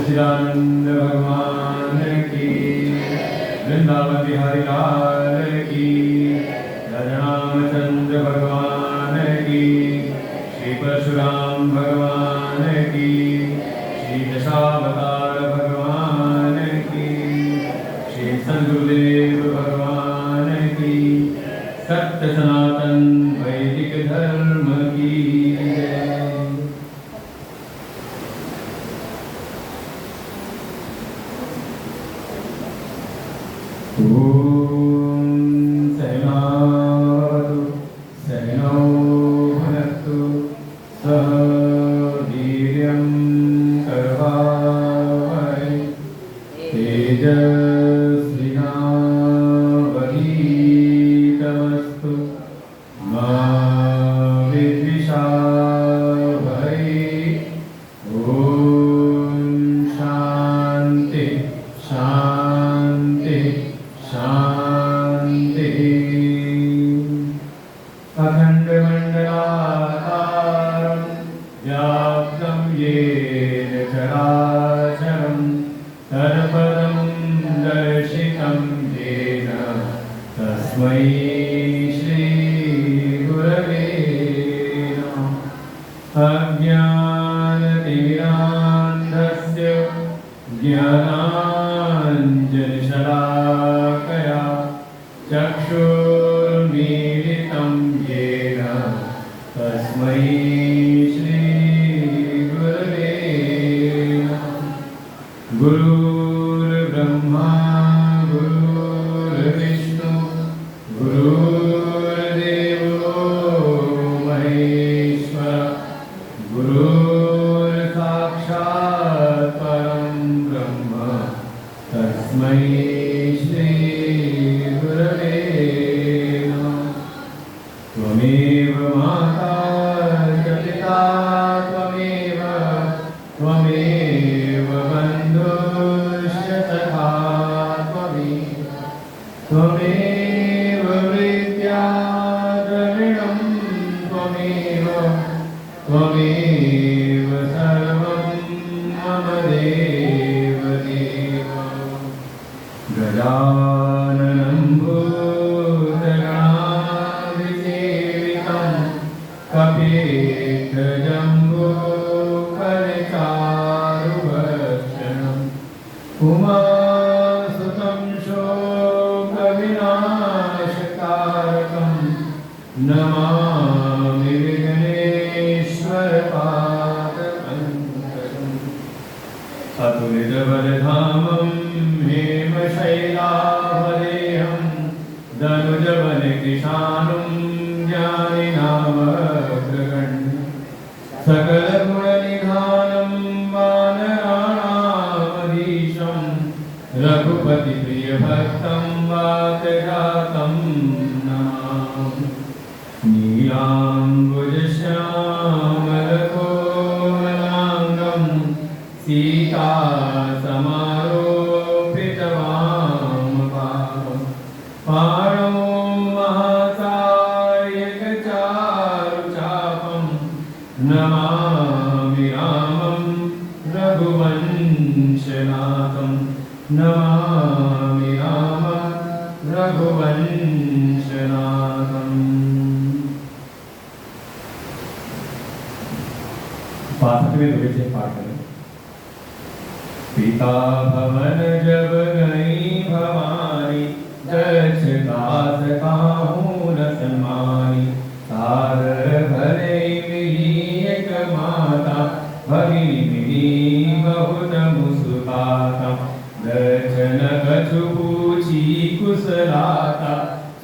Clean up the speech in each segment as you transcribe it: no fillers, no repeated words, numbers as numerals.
सच्चिदानंद भगवान की, वृंदावन बिहारी लाल की, रामचंद्र भगवान की, श्री परशुराम भगवान की, श्री दशावतार भगवान की, श्री सद्गुरुदेव भगवान की, सत्य सनातन वैदिक धर्म की जय। सकल गुण निधानं वानराणामधीशं रघुपति प्रिय भक्तं वातजातं नमामि। नीलाम्बुजश्यामलकोमलाङ्गं सीता समारोपितवामपाकं पाणौ महासायकचारुचापं नमामि रामं रघुवंशनाथं नमामि रामं रघुवंशनाथम्। पाठकवे दुबे से पाठ करें। पिता भवन जब गई भवानी, दक्ष दास काहूँ न सम्मानी। सादर भले मिली एक माता, भगिनी मिली बहुत मुस्काता। दक्ष न कछु पूछी कुशलाता,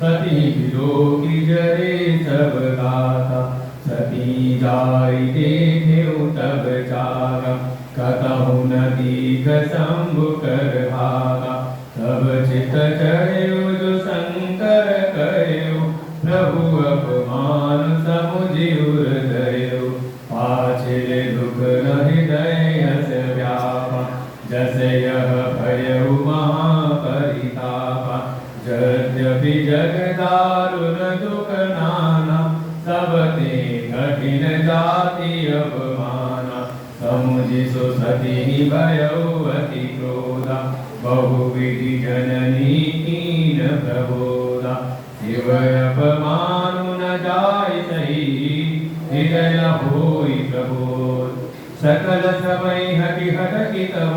सती विलोकी जरे सब गाता। सती जाई देखे तब जागा, कतहु न दीख शंभु कर भागा। तब चित चढ़ो जो शंकर कहो, प्रभु अपमान समुझि हृदयो। पाछे दुख न हृदय यस व्यापा, जस यह भयउ महापरितापा। यद्यपि जग दारुण दुख नाना, सब ते कठिन जाति अवमाना। समुझि सो सती भयउ अति क्रोधा, बहुविधि जननी कीन प्रबोधा। शिव अपमानु न जाय सही, हृदय होई प्रबोध। सकल समय हटि हटकि तब,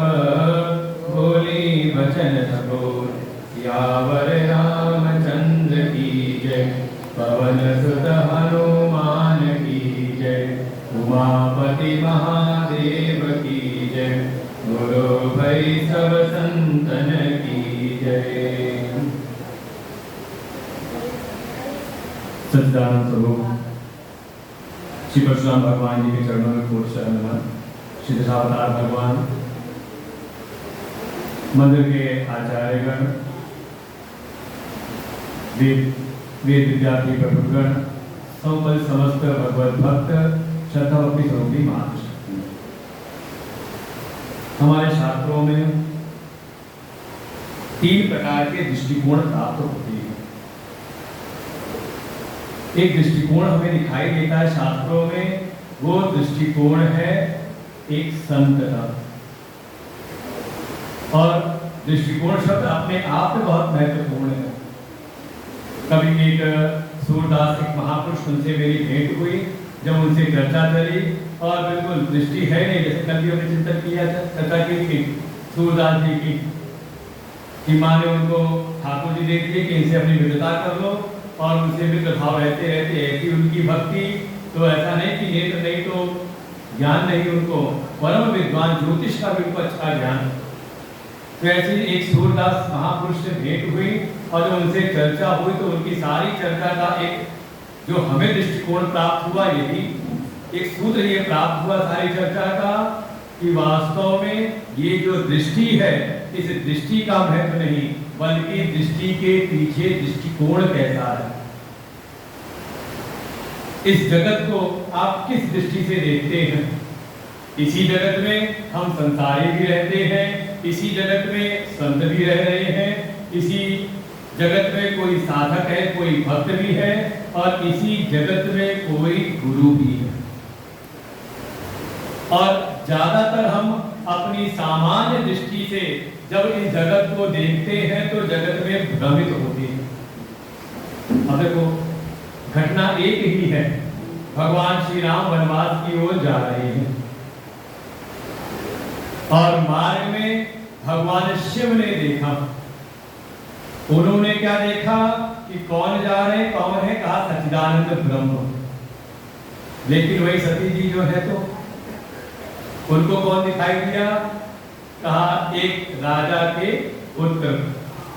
बोली वचन सबोध। सियावर रामचंद्र की जय, पवन सुत हनुमान की जय। उमापति महादेव की जय, गुरु भई सब संतन की जय। सच्चिदानंद स्वरूप श्री परशुराम भगवान जी के चरणों में कोटि शरण नमन। श्री दशावतार भगवान, मंदिर के आचार्यगण, वेद विद्यार्थी प्रभुगण, समस्त भगवत भक्त, श्रद्धा भक्ति स्वरूपी मातृ। हमारे शास्त्रों में 3 प्रकार के दृष्टिकोण प्राप्त होते हैं। एक दृष्टिकोण हमें दिखाई देता है शास्त्रों में, वो दृष्टिकोण है एक संत का। और दृष्टिकोण शब्द अपने आप में बहुत महत्वपूर्ण है। कभी एक सूरदास, एक महापुरुष, उनसे मेरी भेंट हुई, जब उनसे चर्चा चली और बिल्कुल दृष्टि है नहीं, जैसे कल भी हमने चिंतन किया था, चर्चा की थी सूरदास जी की, कि माँ ने उनको ठाकुर जी दे दिए कि इनसे अपनी मित्रता कर लो और उनसे मित्र भाव रहते रहते ऐसी उनकी भक्ति। तो ऐसा नहीं कि नेत्र नहीं तो ज्ञान नहीं, उनको परम विद्वान ज्योतिष का भी उनको अच्छा ज्ञान। तो ऐसे एक सूरदास महापुरुष से भेंट हुई और जब उनसे चर्चा हुई तो उनकी सारी चर्चा का एक जो हमें दृष्टिकोण प्राप्त हुआ, यही एक सूत्र ये प्राप्त हुआ सारी चर्चा का, कि वास्तव में ये जो दृष्टि है, इस दृष्टि का महत्व नहीं, बल्कि दृष्टि के पीछे दृष्टिकोण कैसा है। इस जगत को आप किस दृष्टि से देखते हैं? इसी जगत में हम संसारी भी रहते हैं, इसी जगत में संत भी रह रहे हैं, इसी जगत में कोई साधक है, कोई भक्त भी है, और इसी जगत में कोई गुरु भी है। और ज्यादातर हम अपनी सामान्य दृष्टि से जब इस जगत को देखते हैं तो जगत में भ्रमित होते हैं। अब देखो, घटना एक ही है, भगवान श्री राम वनवास की ओर जा रहे हैं और मार्ग में भगवान शिव ने देखा। उन्होंने क्या देखा कि कौन जा रहे हैं, कौन है? कहा सच्चिदानंद ब्रह्म। लेकिन वही सती जी जो है तो उनको कौन दिखाई दिया? कहा एक राजा के पुत्र,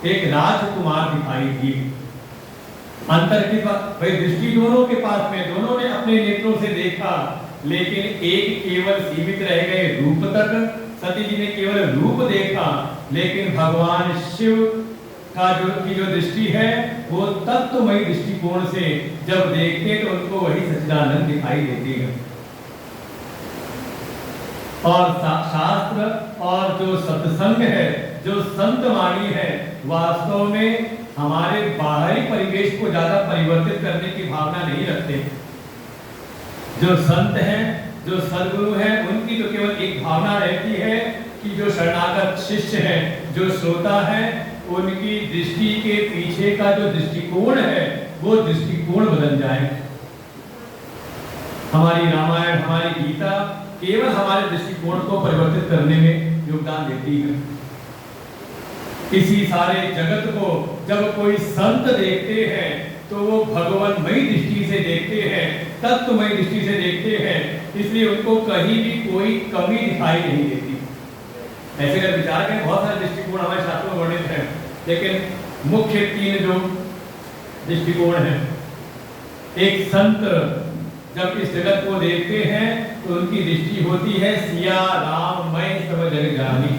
एक राजकुमार दिखाई दी। अंतर की भाई दृष्टि दोनों के पास में, दोनों ने अपने नेत्रों से देखा, लेकिन एक केवल सीमित रह गए रूप तक। सती जी ने केवल रूप देखा, लेकिन भगवान शिव का जो दृष्टि है वो तत्वमयी दृष्टिकोण से जब देखते तो उनको वही सच्चिदानंद दिखाई देती है। और शास्त्र और जो सत्संग है, जो संत वाणी है, वास्तव में हमारे बाहरी परिवेश को ज्यादा परिवर्तित करने की भावना नहीं रखते। जो संत हैं, जो सद्गुरु हैं, उनकी तो केवल एक भावना रहती है कि जो शरणागत शिष्य है, जो श्रोता है, उनकी दृष्टि के पीछे का जो दृष्टिकोण है वो दृष्टिकोण बदल जाए। हमारी रामायण, हमारी गीता केवल हमारे दृष्टिकोण को परिवर्तित करने में योगदान देती है। इसी सारे जगत को जब कोई संत देखते हैं तो वो भगवानमयी दृष्टि से देखते हैं, तत्वमयी दृष्टि से देखते हैं, इसलिए उनको कहीं भी कोई कमी दिखाई नहीं देती। ऐसे अगर विचार करें, बहुत सारे दृष्टिकोण हमारे शास्त्रों में वर्णित हैं, लेकिन मुख्य 3 जो दृष्टिकोण हैं, एक संत जब इस जगत को देखते हैं तो उनकी दृष्टि होती है सिया राम मैं सब जग जानी,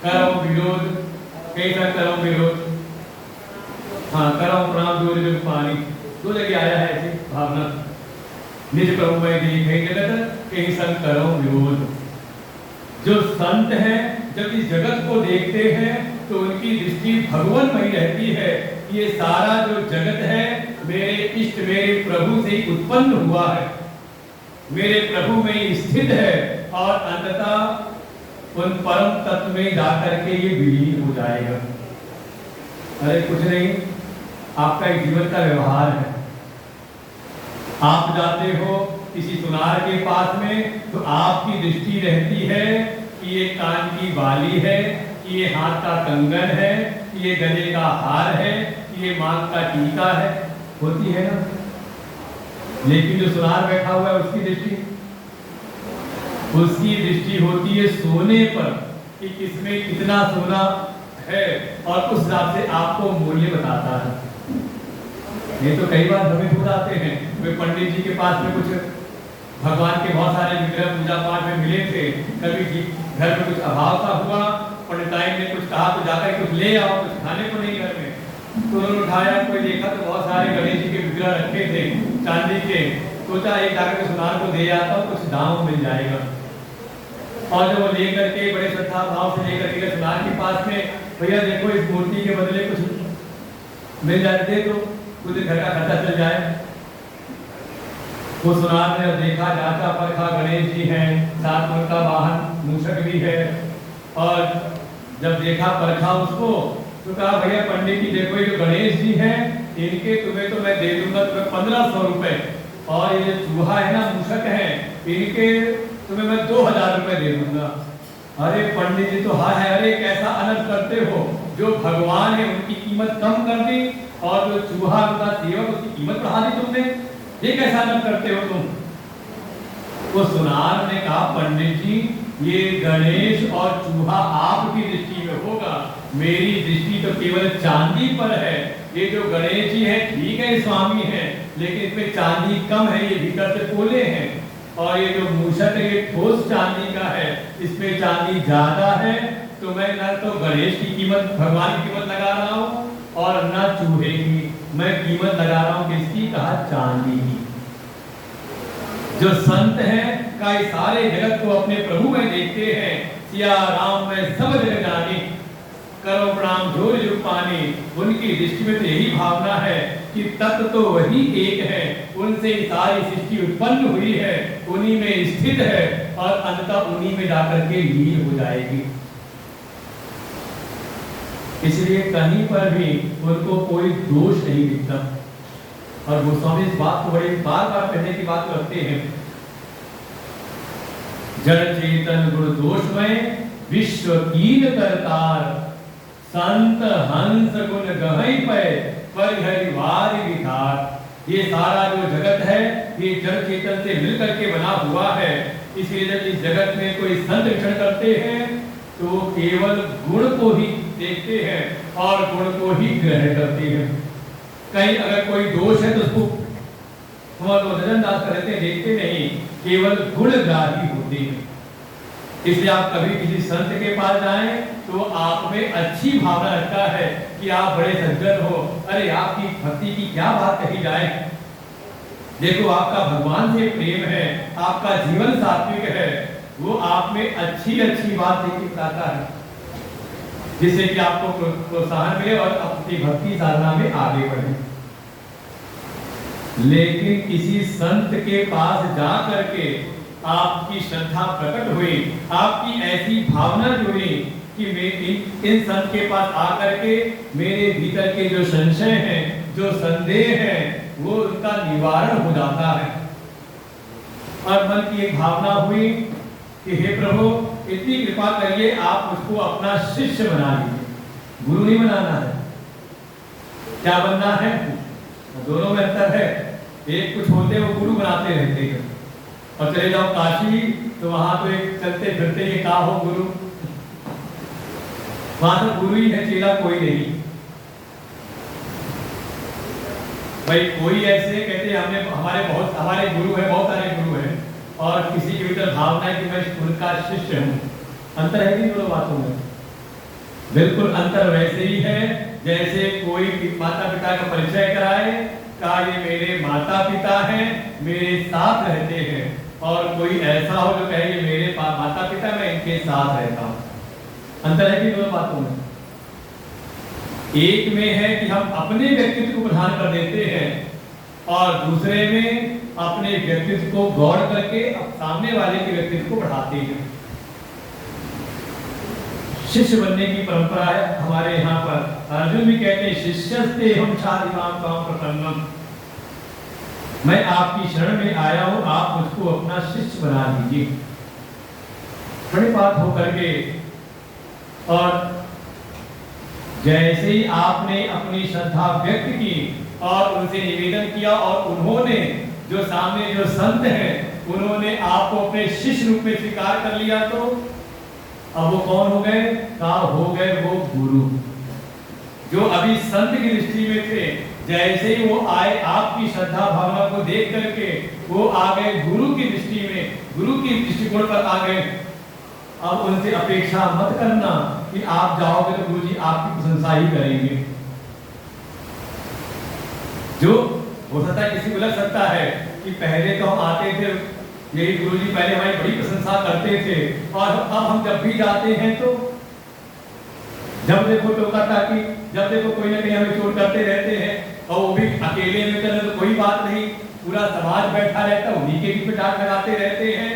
करो विरोध, कैसा करो विरोध, हाँ करो प्रणाम जोर जग पानी, 2 जगह आया है ऐसी भावना। निज प्रभु मैं देखे जगत कहीं संग करो विरोध। जो संत हैं जब इस जगत को देखते हैं तो उनकी दृष्टि भगवानमयी रहती है। ये सारा जो जगत है मेरे इष्ट, मेरे प्रभु से ही उत्पन्न हुआ है, मेरे प्रभु में ही स्थित है और अंततः उन परम तत्व में जाकर के ये विलीन हो जाएगा। अरे कुछ नहीं, आपका एक जीवन का व्यवहार है। आप जाते हो किसी सुनार के पास में तो आपकी दृष्टि रहती है कि ये कान की बाली है, कि ये हाथ का कंगन है, कि ये गले का हार है, कि ये मांग का टीका है, होती है ना। लेकिन जो सुनार बैठा हुआ है उसकी दृष्टि होती है सोने पर कि किसमें कितना सोना है और उस हिसाब से आपको मूल्य बताता है। ये तो कई बार भ्रमित हो जाते हैं। वे पंडित जी के पास में कुछ भगवान के बहुत सारे विग्रह पूजा पाठ में मिले थे, कभी घर में कुछ अभाव सा हुआ, पंडिताई ने कुछ कहा तो जाकर कुछ ले आओ, कुछ खाने को नहीं घर में, तो उन्होंने उठाया, कोई देखा तो बहुत सारे गणेश जी के विग्रह रखे थे चांदी के, सोचा एक जाकर के सुनार को दे आता हूँ, कुछ दाम मिल जाएगा। और जब वो लेकर के बड़े श्रद्धा भाव से लेकर के सुनार के पास में, भैया देखो इस मूर्ति के बदले कुछ मिल जाते तो कुछ घर का खर्चा चल जाए। वो सुनार ने देखा, जाता परखा, गणेश जी हैं, साथ में उनका वाहन मूषक भी है, और जब देखा परखा उसको तो कहा भैया पंडित जी देखो ये जो गणेश जी हैं इनके तुम्हें तो मैं दे दूंगा तुम्हें 1500 रुपए, और ये चूहा है ना मूषक है इनके तुम्हें मैं 2000 रुपए दे दूंगा। अरे पंडित जी तो हाँ है, अरे कैसा अनर्थ करते हो, जो भगवान है उनकी कीमत कम कर दी और जो चूहा उनका सेवक उसकी कीमत बढ़ा दी तुमने, ये कैसा अनर्थ करते हो तुम। वो सुनार ने कहा पंडित जी ये गणेश और चूहा आपकी दृष्टि में होगा, मेरी दृष्टि तो केवल चांदी पर है। ये जो गणेश जी है ठीक है स्वामी है, लेकिन इसमें चांदी कम है, ये भीतर से पोले हैं, और ये जो मूषक है ये ठोस चांदी का है, इसमें चांदी ज्यादा है, तो मैं न तो गणेश की कीमत भगवान की कीमत लगा रहा हूँ और न चूहे की, मैं कीमत लगा रहा हूँ किसकी, कहा चांदी की। जो संत हैं का सारे जगत को अपने प्रभु में देखते हैं, सिया राम में सब जग जानी, करो प्रणाम जोर जुग पानी। उनकी दृष्टि में तो यही भावना है कि तत्व तो वही एक है, उनसे सारी सृष्टि उत्पन्न हुई है, उन्हीं में स्थित है और अंततः उन्हीं में जाकर के लीन हो जाएगी। इसलिए कहीं पर भी उनको कोई दोष नहीं दिखता। और गोस्वामी इस बात को बड़े बार बार कहने की बात करते हैं, जड़ चेतन गुण दोषमय विश्व कीन करतार, संत हंस गुण गहई पे परिहरिवार विकार। ये सारा जो जगत है ये जड़ चेतन से मिलकर के बना हुआ है, इसलिए जब इस जगत में कोई संत विचरण करते हैं तो केवल गुण को ही देखते हैं और गुण को ही ग्रहण करते हैं। कहीं अगर कोई दोष है तो उसको हम नजरअंदाज करते हैं, देखते नहीं, केवल गुणग्राही होते हैं। इसलिए आप कभी किसी संत के पास जाएं तो आप में अच्छी भावना रखता है कि आप बड़े सज्जन हो, अरे आपकी भक्ति की क्या बात कही जाए, देखो आपका भगवान से प्रेम है, आपका जीवन सात्विक है, वो आप में अच्छी अच्छी बात देखिए बताता है, जिससे कि आपको प्रोत्साहन मिले और अपनी भक्ति साधना में आगे बढ़े। लेकिन किसी संत के पास जा करके आपकी श्रद्धा प्रकट हुई, आपकी ऐसी भावना जुड़ी कि मैं इन संत के पास आकर के मेरे भीतर के जो संशय हैं, जो संदेह है, वो उनका निवारण हो जाता है। और मन की एक भावना हुई कि हे प्रभु इतनी कृपा करिए, आप मुझको अपना शिष्य बना लीजिए। गुरु नहीं बनाना है, क्या बनना है? दोनों में अंतर है। एक कुछ होते वो गुरु बनाते रहते हैं, और चले जाओ काशी तो वहां तो एक चलते फिरते ये का हो गुरु, वहां तो गुरु ही है, चेला कोई नहीं। भाई कोई ऐसे कहते हमने हमारे गुरु है, बहुत सारे गुरु हैं, और किसी के भीतर भावना है कि मैं उनका शिष्य हूं। अंतर है कि दोनों बातों में? बिल्कुल अंतर वैसे ही है जैसे कोई माता पिता का परिचय कराए, कहा ये मेरे माता पिता हैं, मेरे साथ रहते हैं, और कोई ऐसा हो जो कहे ये मेरे माता पिता, मैं इनके साथ रहता हूं। अंतर है कि दोनों बातों में? एक में है कि हम अपने व्यक्तित्व को प्रधान कर देते हैं, और दूसरे में अपने व्यक्तित्व को गौर करके अब सामने वाले के व्यक्तित्व को बढ़ाते हैं। शिष्य बनने की परंपरा है हमारे यहाँ पर। अर्जुन भी कहते हैं शिष्यस्ते हम शादिमाम काम प्रपन्नम, मैं आपकी शरण में आया हूं, आप मुझको अपना शिष्य बना लीजिए। प्रणिपात होकर के, और जैसे ही आपने अपनी श्रद्धा व्यक्त की और उनसे निवेदन किया, और उन्होंने जो सामने जो संत हैं उन्होंने आपको अपने शिष्य रूप में स्वीकार कर लिया, तो अब वो कौन हो गए? का हो गए वो गुरु। जो अभी संत की दृष्टि में थे, जैसे ही वो आए आपकी श्रद्धा भावना को देख करके वो आ गए गुरु की दृष्टि में, गुरु की दृष्टिकोण पर आ गए। अब उनसे अपेक्षा मत करना कि आप जाओगे तो गुरु जी आपकी प्रशंसा ही करेंगे। जो हो सकता है किसी को लग सकता है कि पहले तो हम आते थे, यही गुरुजी पहले हमारी बड़ी प्रशंसा करते थे, और अब हम जब भी जाते हैं तो जब देखो टोका टाकी, जब देखो कोई ना कहीं हमें चोट करते रहते हैं, और वो भी अकेले में करें तो कोई बात नहीं, पूरा समाज बैठा रहता है, उन्हीं के भी डांट लगाते रहते हैं।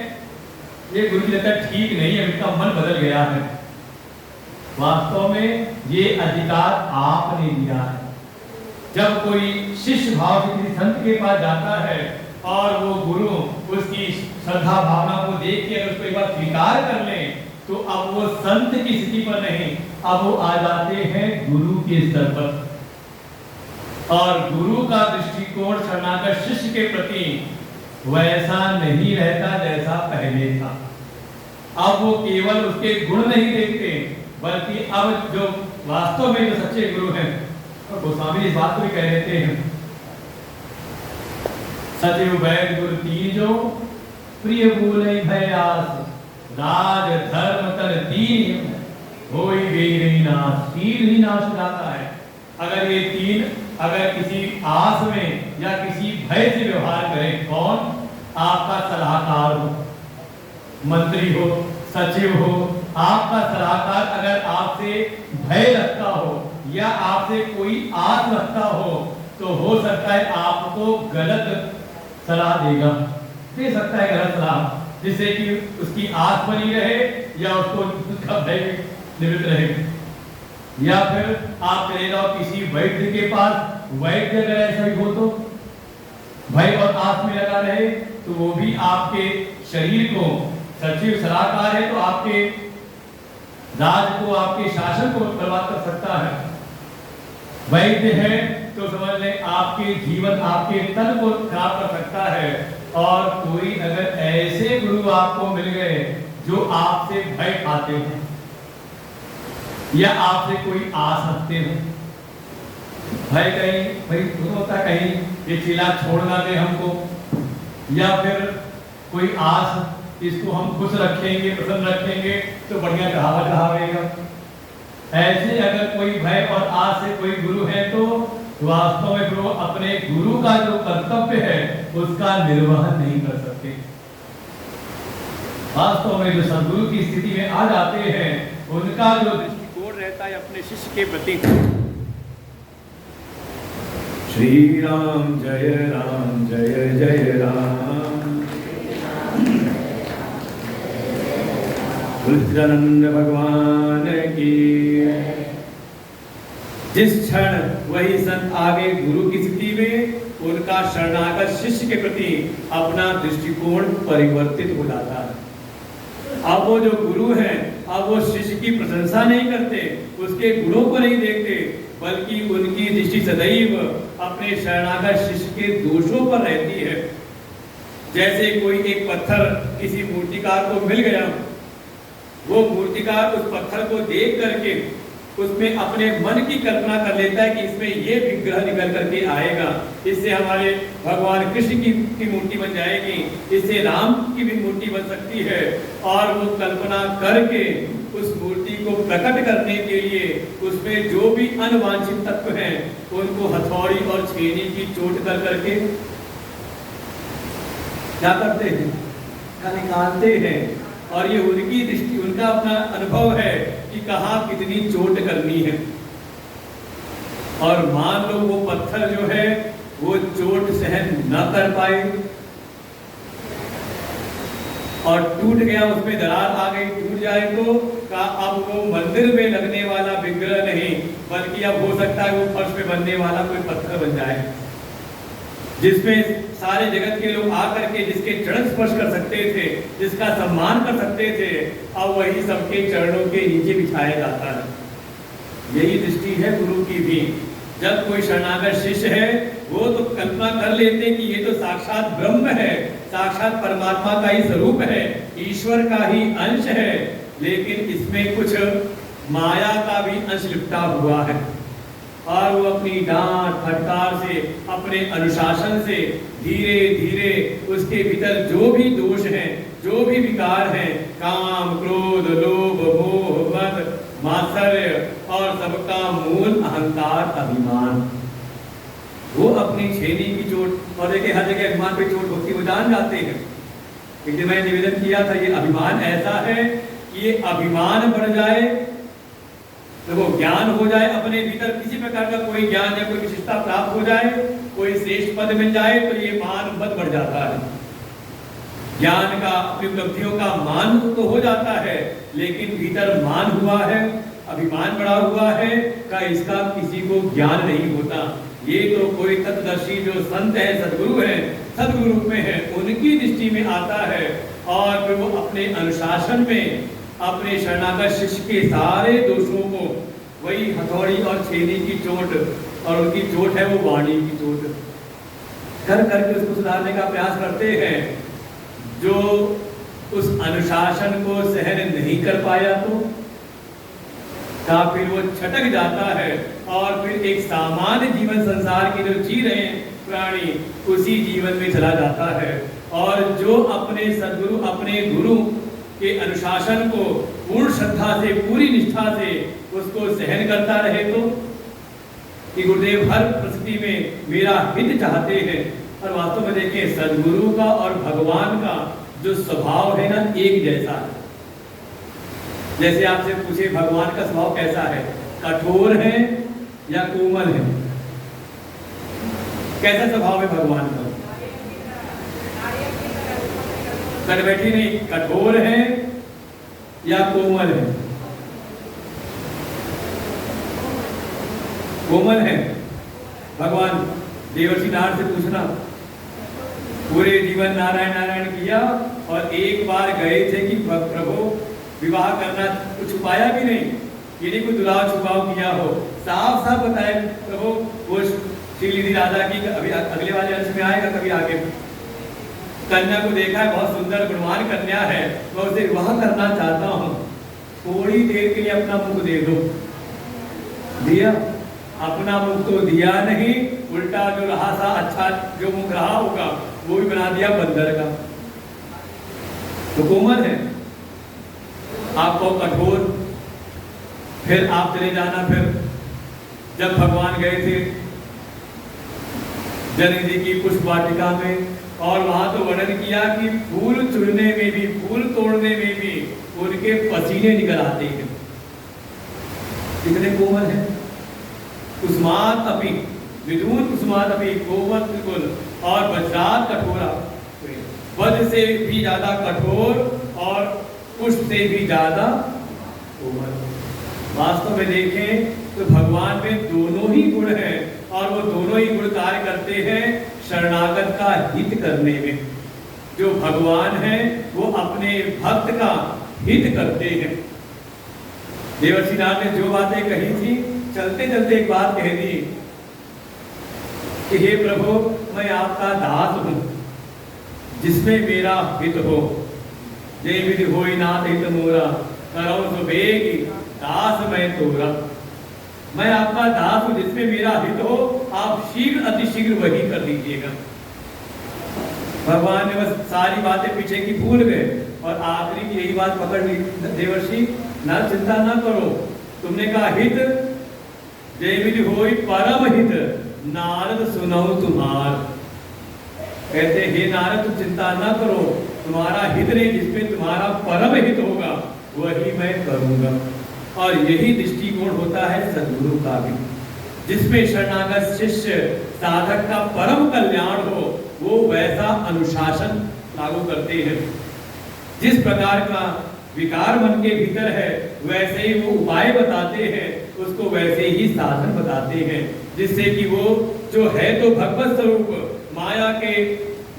ये गुरुजी लगता है ठीक नहीं है, इनका मन बदल गया है। वास्तव में ये अधिकार आपने दिया है। जब कोई शिष्य भाव से किसी संत के पास जाता है और वो गुरु उसकी श्रद्धा भावना को देख के उसको एक बार स्वीकार कर ले, तो अब वो संत की स्थिति पर नहीं, अब वो आ जाते हैं गुरु के स्तर पर। और गुरु का दृष्टिकोण शरणागत शिष्य के प्रति वैसा नहीं रहता जैसा पहले था। अब वो केवल उसके गुण नहीं देखते, बल्कि अब जो वास्तव में जो सच्चे गुरु हैं, और गोस्वामी इस बात को भी कह देते हैं, सचिव वैद गुरु तीजो प्रिय भूले भयास, राज धर्म तन तीन होई वेरी नाश। तीन ही नाश जाता है अगर ये तीन अगर किसी आस में या किसी भय से व्यवहार करें। कौन? आपका सलाहकार हो, मंत्री हो, सचिव हो, आपका सलाहकार अगर आपसे भय रखता हो या आपसे कोई आस रखता हो, तो हो सकता है आपको गलत सलाह देगा, दे सकता है गलत सलाह, जिससे कि उसकी आस बनी रहे या उसको उसका भय निवृत्त रहे। या फिर आप चले जाओ किसी वैद्य के पास, वैद्य अगर ऐसा ही हो तो भय और आस में लगा रहे, तो वो भी आपके शरीर को, सचिव सलाहकार है तो आपके राज को, आपके शासन को बर्बाद कर सकता है। वैद्य है तो समझ लें आपके जीवन, आपके तन को खराब कर सकता है। और कोई अगर ऐसे गुरु आपको मिल गए जो आपसे भय खाते हो या आपसे कोई आस रखते हो, भय कहीं भाई होता कहीं ये चीला छोड़ ना दे हमको, या फिर कोई आस इसको हम खुश रखेंगे, प्रसन्न रखेंगे तो बढ़िया चढ़ावेगा। ऐसे अगर कोई भय और आस से कोई गुरु है तो वास्तव में वो अपने गुरु का जो कर्तव्य है उसका निर्वहन नहीं कर सकते। वास्तव में जो सदगुरु की स्थिति में आ जाते हैं उनका जो दृष्टिकोण रहता है अपने शिष्य के प्रति। श्री राम जय जय राम। तुलसीदानंद भगवान की। जिस क्षण वही संत आगे गुरु की स्थिति में उनका शरणागत शिष्य के प्रति अपना दृष्टिकोण परिवर्तित हो जाता है। अब वो जो गुरु हैं अब वो शिष्य की प्रशंसा नहीं करते, उसके गुणों को नहीं देखते, बल्कि उनकी दृष्टि सदैव अपने शरणागत शिष्य के दोषों पर रहती है। जैसे कोई एक पत्थर किसी मूर्तिकार को मिल गया, वो मूर्तिकार उस पत्थर को देख करके उसमें अपने मन की कल्पना कर लेता है कि इसमें ये विग्रह निकल करके आएगा, इससे हमारे भगवान कृष्ण की मूर्ति बन जाएगी, इससे राम की भी मूर्ति बन सकती है। और वो कल्पना करके उस मूर्ति को प्रकट करने के लिए उसमें जो भी अनवांछित तत्व हैं उनको हथौड़ी और छेनी की चोट कर करके क्या करते हैं, निकालते हैं। और ये उनकी दृष्टि, उनका अपना अनुभव है कि कहाँ कितनी चोट करनी है। और मान लो वो पत्थर जो है वो चोट सहन न कर पाए और टूट गया, उसमें दरार आ गई, टूट जाए तो का अब वो मंदिर में लगने वाला विग्रह नहीं, बल्कि अब हो सकता है वो फर्श में बनने वाला कोई पत्थर बन जाए, जिसमें सारे जगत के लोग आकर के जिसके चरण स्पर्श कर सकते थे, जिसका सम्मान कर सकते थे, अब वही सबके चरणों के नीचे बिछाया जाता है। यही दृष्टि है गुरु की भी। जब कोई शरणागत शिष्य है वो तो कल्पना कर लेते कि ये तो साक्षात ब्रह्म है, साक्षात परमात्मा का ही स्वरूप है, ईश्वर का ही अंश है, लेकिन इसमें कुछ माया का भी अंश लिपटा हुआ है। और वो अपनी डांट फटकार से, अपने अनुशासन से धीरे धीरे उसके भीतर जो भी दोष हैं, जो भी विकार हैं, काम क्रोध लोभ मोह मद मात्सर्य और सबका मूल अहंकार अभिमान, वो अपनी छेनी की चोट, और देखिए हर जगह अभिमान पे चोट होती, वो जान जाते हैं। लेकिन मैंने निवेदन किया था ये अभिमान ऐसा है कि ये अभिमान बढ़ जाए तो वो ज्ञान हो जाए, अपने भीतर किसी प्रकार का कोई ज्ञान या कोई विशिष्टता प्राप्त हो जाए, कोई श्रेष्ठ पद मिल जाए तो ये मान मत बढ़ जाता है। ज्ञान का, अपनी उपलब्धियों का मान तो हो जाता है, लेकिन भीतर मान हुआ है, अभिमान बढ़ा हुआ है का इसका किसी को ज्ञान नहीं होता। ये तो कोई तत्वदर्शी जो संत है, सदगुरु है, सदगुरु में है, उनकी दृष्टि में आता है और फिर वो अपने अनुशासन में अपने शरणागत शिष्य के सारे दोषों को, वही हथौड़ी और छेनी की चोट, और उनकी चोट है वो वाणी की चोट, कर करके उसको सुधारने का प्रयास करते हैं। जो उस अनुशासन को सहन नहीं कर पाया तो का फिर वो छटक जाता है और फिर एक सामान्य जीवन संसार के जो जी रहे प्राणी उसी जीवन में चला जाता है। और जो अपने सदगुरु, अपने गुरु के अनुशासन को पूर्ण श्रद्धा से, पूरी निष्ठा से उसको सहन करता रहे तो कि गुरुदेव हर परिस्थिति में मेरा हित चाहते हैं। और वास्तव में देखें सदगुरु का और भगवान का जो स्वभाव है ना एक जैसा है। जैसे आपसे पूछे भगवान का स्वभाव कैसा है, कठोर है या कोमल है, कैसा स्वभाव है भगवान का? बैठी नहीं, कठोर है या कोमल है? कोमल है। भगवान देवर्षि नारद से पूछना, पूरे जीवन नारायण नारायण किया और एक बार गए थे कि प्रभु विवाह करना, कुछ छुपाया भी नहीं, ये नहीं कोई दुलाव छुपाव किया हो, साफ साफ बताए प्रभु वो श्रीनिधि राधा की अभी अगले वाले अंश में आएगा कभी आगे। कन्या को देखा है, बहुत सुंदर गुणवान कन्या है, मैं उसे विवाह करना चाहता हूँ, थोड़ी देर के लिए अपना मुख दे दो। दिया, अपना मुख तो दिया नहीं, उल्टा जो रहा था अच्छा जो मुख रहा होगा वो भी बना दिया बंदर का। तो कोमल है, आपको कठोर। फिर आप चले जाना, फिर जब भगवान गए थे जनक जी की पुष्प वाटिका में, और वहां तो वर्णन किया कि फूल चुनने में भी, फूल तोड़ने में भी उनके पसीने निकल आते हैं। कितने कोमल है। कुसुमात अपि विदूर कुसुमात अपि, कोमल बिल्कुल, और वज्रात कठोरा, वज्र से भी ज्यादा कठोर और पुष्प से भी ज्यादा कोमल। वास्तव में देखें तो भगवान में दोनों ही गुण हैं, और वो दोनों ही गुण कार्य करते हैं शरणागत का हित करने में। जो भगवान है वो अपने भक्त का हित करते हैं। देवर्षि नारद ने जो बातें कही थी, चलते चलते एक बात कह दी कि हे प्रभु, मैं आपका दास हूं, जिसमें मेरा हित हो। जय विधि होई नाथ हित मोरा, करो सो बेगी दास मैं तोरा। मैं आपका दास हूं, जिसमें मेरा हित हो, आप शीघ्र अतिशीघ्र वही कर दीजिएगा। भगवान ने बस सारी बातें पीछे की भूल गए और आखिरी की यही बात पकड़ ली, देवर्षि न चिंता ना करो, तुमने कहा हित, जय विधि होई परम हित, नारद सुनो तुम्हार। कहते हे नारद, तुम चिंता ना करो, तुम्हारा हित नहीं, जिसमें तुम्हारा परम हित होगा वही मैं करूंगा। और यही दृष्टिकोण होता है सद्गुरु का भी, जिसमें शरणागत शिष्य साधक का परम कल्याण हो, वो वैसा अनुशासन लागू करते हैं। जिस प्रकार का विकार मन के भीतर है, वैसे ही वो उपाय बताते हैं, उसको वैसे ही साधन बताते हैं, जिससे कि वो जो है तो भगवत स्वरूप माया के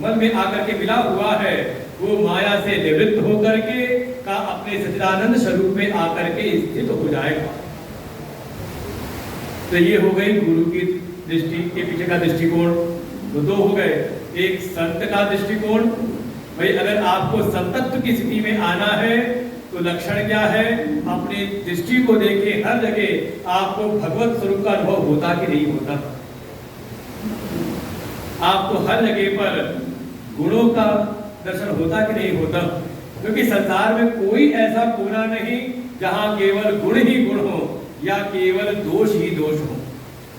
मन में आकर के मिला हुआ है, वो माया से निवृत्त होकर के का अपने सच्चिदानंद स्वरूप में आकर के स्थित हो जाएगा। तो ये हो गई गुरु की दृष्टि के पीछे का दृष्टिकोण। तो दो हो गए, एक संत का दृष्टिकोण। भाई अगर आपको संतत्व की स्थिति में आना है तो लक्षण क्या है, अपनी दृष्टि को देखें, हर जगह आपको भगवत स्वरूप का अनुभव होता कि नहीं होता। आपको हर जगह पर गुणों का दर्शन होता कि नहीं होता, क्योंकि संसार में कोई ऐसा कोना नहीं जहां केवल गुण ही गुण हो या केवल दोष ही दोष हो।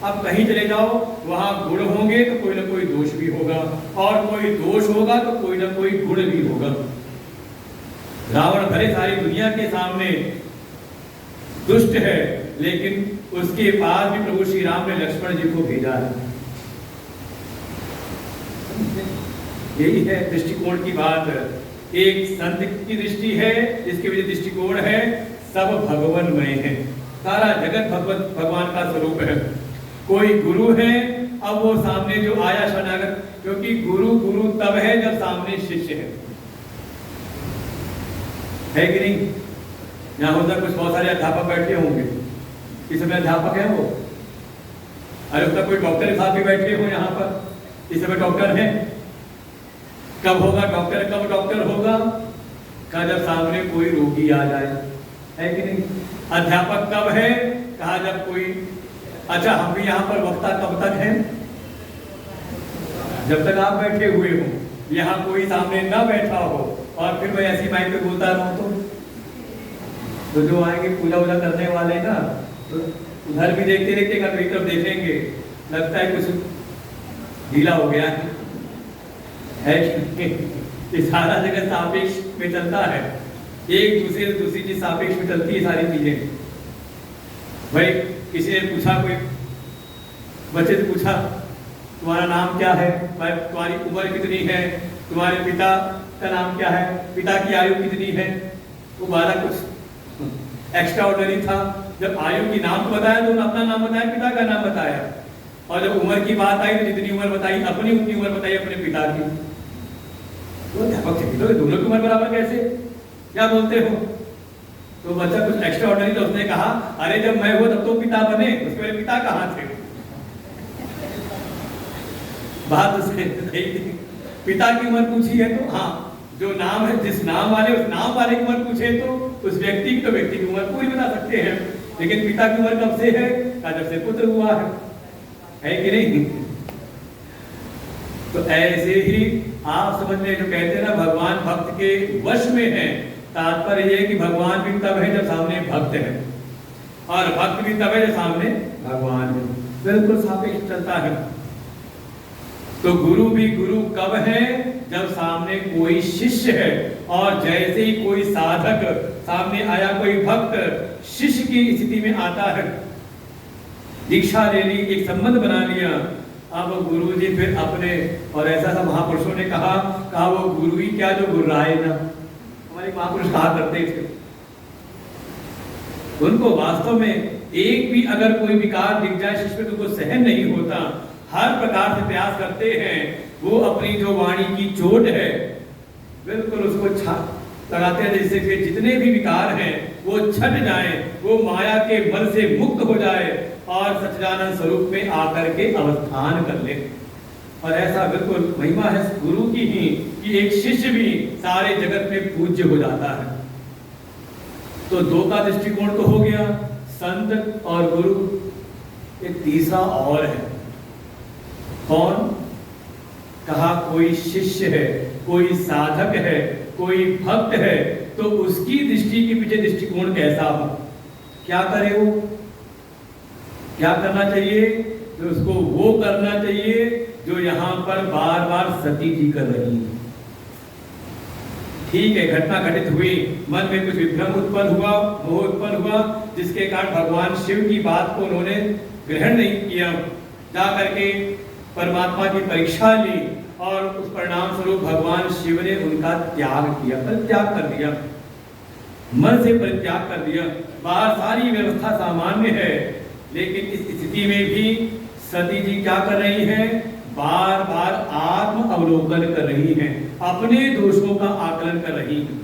आप कहीं चले जाओ, वहां गुण होंगे तो कोई ना कोई दोष भी होगा, और कोई दोष होगा तो कोई ना कोई गुण भी होगा। रावण भले सारी दुनिया के सामने दुष्ट है, लेकिन उसके पास भी प्रभु श्री राम ने लक्ष्मण जी को भेजा है। यही है दृष्टिकोण की बात। एक संत की दृष्टि है, जिसके वजह दृष्टिकोण है सब भगवानमय है, सारा जगत भगवान का स्वरूप है। कोई गुरु है, अब वो सामने जो आया शरणागत, क्योंकि गुरु तब है जब सामने शिष्य है कि नहीं। यहाँ होता कुछ बहुत सारे अध्यापक बैठे होंगे, इस समय अध्यापक है वो, अरे उसका कोई डॉक्टर साहब भी बैठे हो यहाँ पर, इस समय डॉक्टर है। कब होगा डॉक्टर, कब डॉक्टर होगा, कहा जब सामने कोई रोगी आ जाए, है कि नहीं। अध्यापक कब है, कहा जब कोई, अच्छा हम भी यहाँ पर वक्ता कब तक है, जब तक आप बैठे हुए हो, यहाँ कोई सामने ना बैठा हो और फिर मैं ऐसी माइक पे बोलता रहूं तो जो आएंगे पूजा वूजा करने वाले ना, तो उधर भी देखते देखते कभी तरफ देखेंगे, लगता है कुछ ढीला हो गया है कि सारा जगह सापेक्ष में चलता है, एक दूसरे से दूसरी चीज सापेक्ष में चलती है सारी चीजें। भाई किसी ने पूछा, कोई बच्चे से पूछा तुम्हारा नाम क्या है, तुम्हारी उम्र कितनी है, तुम्हारे पिता का नाम क्या है, पिता की आयु कितनी है। वो बारा कुछ एक्स्ट्रा ऑर्डिनरी था, जब आयु की नाम बताया तो उन्होंने अपना नाम बताया, पिता का नाम बताया, और जब उम्र की बात आई तो जितनी उम्र बताई अपनी, उतनी उम्र बताई अपने पिता की। तो अध्यापक से तो दोनों की उम्र बराबर कैसे, क्या बोलते हो। तो बच्चा कुछ एक्स्ट्रा ऑर्डिनरी, तो उसने कहा अरे जब मैं हुआ तब तो पिता बने, उसके मेरे पिता कहाँ थे। बात उसने पिता की उम्र पूछी है तो हाँ, जो नाम है, जिस नाम वाले उस नाम वाले की उम्र पूछे तो उस व्यक्ति की, तो व्यक्ति की उम्र पूरी बता सकते हैं, लेकिन पिता की उम्र कब से है, जब से पुत्र हुआ है कि नहीं। तो ऐसे ही आप समझ लें, जो कहते हैं ना भगवान भक्त के वश में है, तात्पर्य ये कि भगवान भी तब है जब सामने भक्त है, और भक्त भी तब है जब सामने भगवान है। बिल्कुल सापेक्ष चलता है। तो गुरु भी गुरु कब है? जब सामने कोई शिष्य है, और जैसे ही कोई साधक सामने आया, कोई भक्त शिष्य की स्थिति में आता है, दीक्षा ले ली, एक संबंध बना लिया, अब गुरु जी फिर अपने, और ऐसा सब महापुरुषों ने कहा वो गुरु ही क्या जो गुर्राए ना, हमारे महापुरुष कहा करते थे। उनको वास्तव में एक भी अगर कोई विकार दिख जाए शिष्य को सहन नहीं होता, हर प्रकार से प्रयास करते हैं, वो अपनी जो वाणी की चोट है बिल्कुल उसको लगाते हैं, जिससे कि जितने भी विकार हैं वो छट जाए, वो माया के बल से मुक्त हो जाए और सच्चिदानंद स्वरूप में आकर के अवस्थान कर ले। और ऐसा बिल्कुल महिमा है गुरु की ही कि एक शिष्य भी सारे जगत में पूज्य हो जाता है। तो दो का दृष्टिकोण तो हो गया, संत और गुरु। एक तीसरा और है, कौन? कहा कोई शिष्य है, कोई साधक है, कोई भक्त है, तो उसकी दृष्टि के पीछे दृष्टिकोण कैसा हो, क्या करे वो, क्या करना चाहिए? तो उसको वो करना चाहिए जो यहां पर बार बार सती जी कर रही है। ठीक है, घटना घटित हुई, मन में कुछ विभ्रम उत्पन्न हुआ, मोह उत्पन्न हुआ, जिसके कारण भगवान शिव की बात को उन्होंने ग्रहण नहीं किया, जा करके परमात्मा की परीक्षा ली, और उस परिणाम स्वरूप भगवान शिव ने उनका त्याग किया, परित्याग कर दिया, मन से परित्याग कर दिया। बाहर सारी व्यवस्था सामान्य है, लेकिन इस स्थिति में भी सती जी क्या कर रही हैं? बार बार आत्म अवलोकन कर रही हैं, अपने दोषों का आकलन कर रही हैं,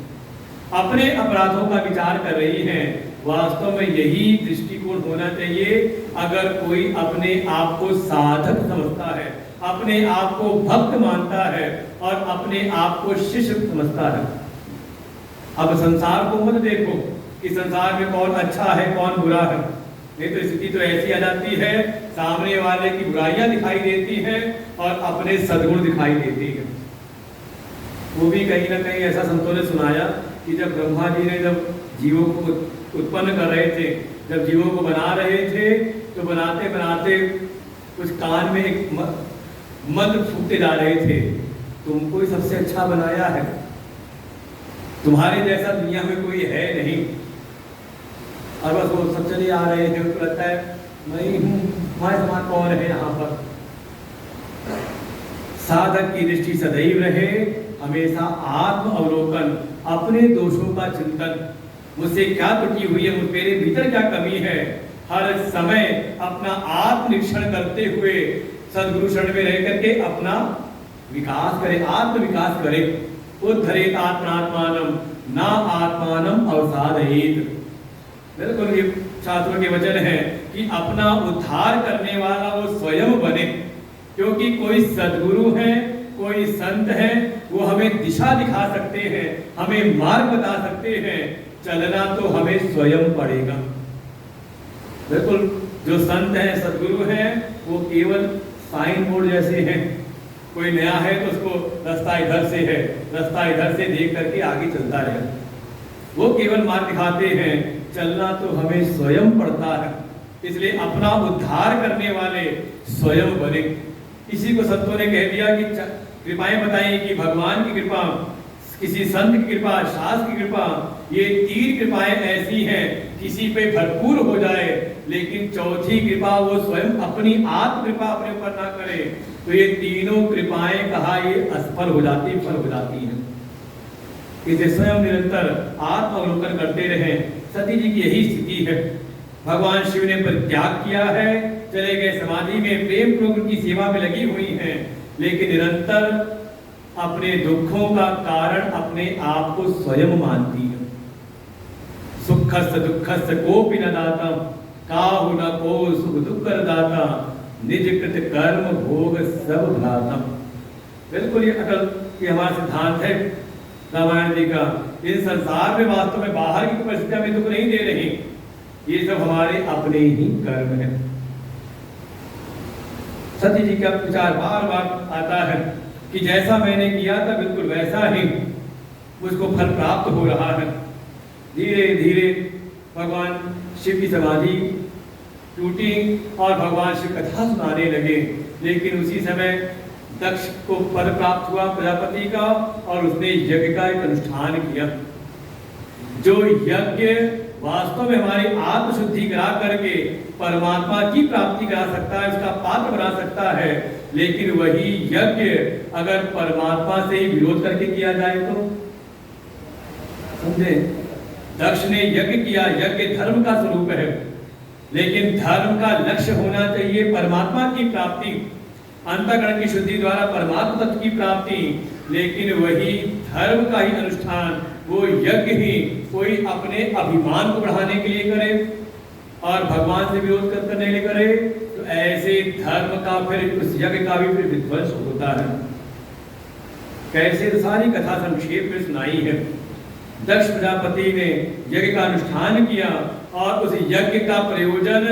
अपने अपराधों का विचार कर रही हैं। वास्तव में यही दृष्टिकोण होना चाहिए अगर कोई अपने आप को साधक समझता है, अपने आप को भक्त मानता है और अपने आप को शिष्य समझता है। अब संसार को मत देखो कि संसार में कौन अच्छा है कौन बुरा है, नहीं तो स्थिति तो ऐसी आ जाती है, सामने वाले की बुराइयां दिखाई देती हैं और अपने सद्गुण दिखाई देती हैं। वो भी कहीं ना कहीं ऐसा संतों ने सुनाया कि जब ब्रह्मा जी ने जब जीवों को उत्पन्न कर रहे थे, जब जीवों को बना रहे थे, तो बनाते बनाते कुछ कान में एक मंत्र फूकते जा रहे थे, तुमको ही सबसे अच्छा बनाया है, तुम्हारे जैसा दुनिया में कोई है नहीं। और बस वो सब चले आ रहे थे, उनको लगता है मैं हूँ, हमारे समान कौन है यहाँ पर। साधक की दृष्टि सदैव रहे, हमेशा आत्म अवलोकन, अपने दोषों का चिंतन, मुझसे क्या त्रुटि हुई है, मेरे भीतर क्या कमी है, हर समय अपना आत्मनिरीक्षण करते हुए सदगुरु शरण में रह करके अपना विकास करे, आत्म विकास करे। उद्धरेत आत्मात्मानम ना आत्मानम अवसादयेत। बिल्कुल ये शास्त्रों के वचन है कि अपना उद्धार करने वाला वो स्वयं बने, क्योंकि कोई सदगुरु है, कोई संत है, वो हमें दिशा दिखा सकते हैं, हमें मार्ग बता सकते हैं, चलना तो हमें स्वयं पड़ेगा। बिल्कुल जो संत हैं, सदगुरु हैं, वो केवल साइन बोर्ड जैसे हैं, कोई नया है तो उसको रास्ता इधर से है, रास्ता इधर से देख करके आगे चलता रहे, वो केवल मार्ग दिखाते हैं, चलना तो हमें स्वयं पड़ता है। इसलिए अपना उद्धार करने वाले स्वयं बने। इसी को संतों ने कह दिया कि कृपाएं बताई कि भगवान की कृपा, किसी संत की कृपा, शास्त्र की कृपा, ये तीन कृपाएं ऐसी हैं किसी पे भरपूर हो जाए, लेकिन चौथी कृपा वो स्वयं अपनी आत्म कृपा अपने ऊपर ना करे, तो ये तीनों कृपाएं कहा ये असफल हो जाती, फल हो जाती हैं। इसे स्वयं निरंतर आत्म अवलोकन करते रहे। सती जी की यही स्थिति है। भगवान शिव ने परित्याग किया है, चले गए समाधि में, प्रेम पूर्वक की सेवा में लगी हुई हैं, लेकिन निरंतर अपने दुखों का कारण अपने आप को स्वयं मानती है। सुखस्य दुखस्य कोपि न दाता, काहु न को सुख दुख कर दाता, निज कृत कर्म भोग सब भ्राता। बिल्कुल ये अटल ये हमारा सिद्धांत है रामायण जी का। इस संसार में वास्तव में बाहर की परिस्थितियां में दुख नहीं दे रही, ये सब हमारे अपने ही कर्म है। सती जी का विचार बार बार आता है कि जैसा मैंने किया था बिल्कुल वैसा ही मुझको फल प्राप्त हो रहा है। धीरे धीरे भगवान शिव की समाधि टूटी और भगवान शिव कथा सुनाने लगे। लेकिन उसी समय दक्ष को पद प्राप्त हुआ प्रजापति का और उसने यज्ञ का एक अनुष्ठान किया। जो यज्ञ वास्तव में हमारी आत्मशुद्धि करा करके परमात्मा की प्राप्ति करा सकता है, उसका पात्र बना सकता है, लेकिन वही यज्ञ अगर परमात्मा से ही विरोध करके किया जाए तो समझे। दक्ष ने यज्ञ किया, यज्ञ धर्म का स्वरूप है, लेकिन धर्म का लक्ष्य होना चाहिए परमात्मा की प्राप्ति, अंतःकरण की शुद्धि द्वारा परमात्मा तत्व की प्राप्ति। लेकिन वही धर्म का ही अनुष्ठान, वो यज्ञ ही कोई अपने अभिमान को बढ़ाने के लिए करे और भगवान से विरोध करने के लिए करे, तो ऐसे धर्म का फिर उस यज्ञ का भी फिर विध्वंस होता है। कैसे तो सारी कथा संक्षेप में सुनाई है। दक्ष प्रजापति ने यज्ञ का अनुष्ठान किया और उस यज्ञ का प्रयोजन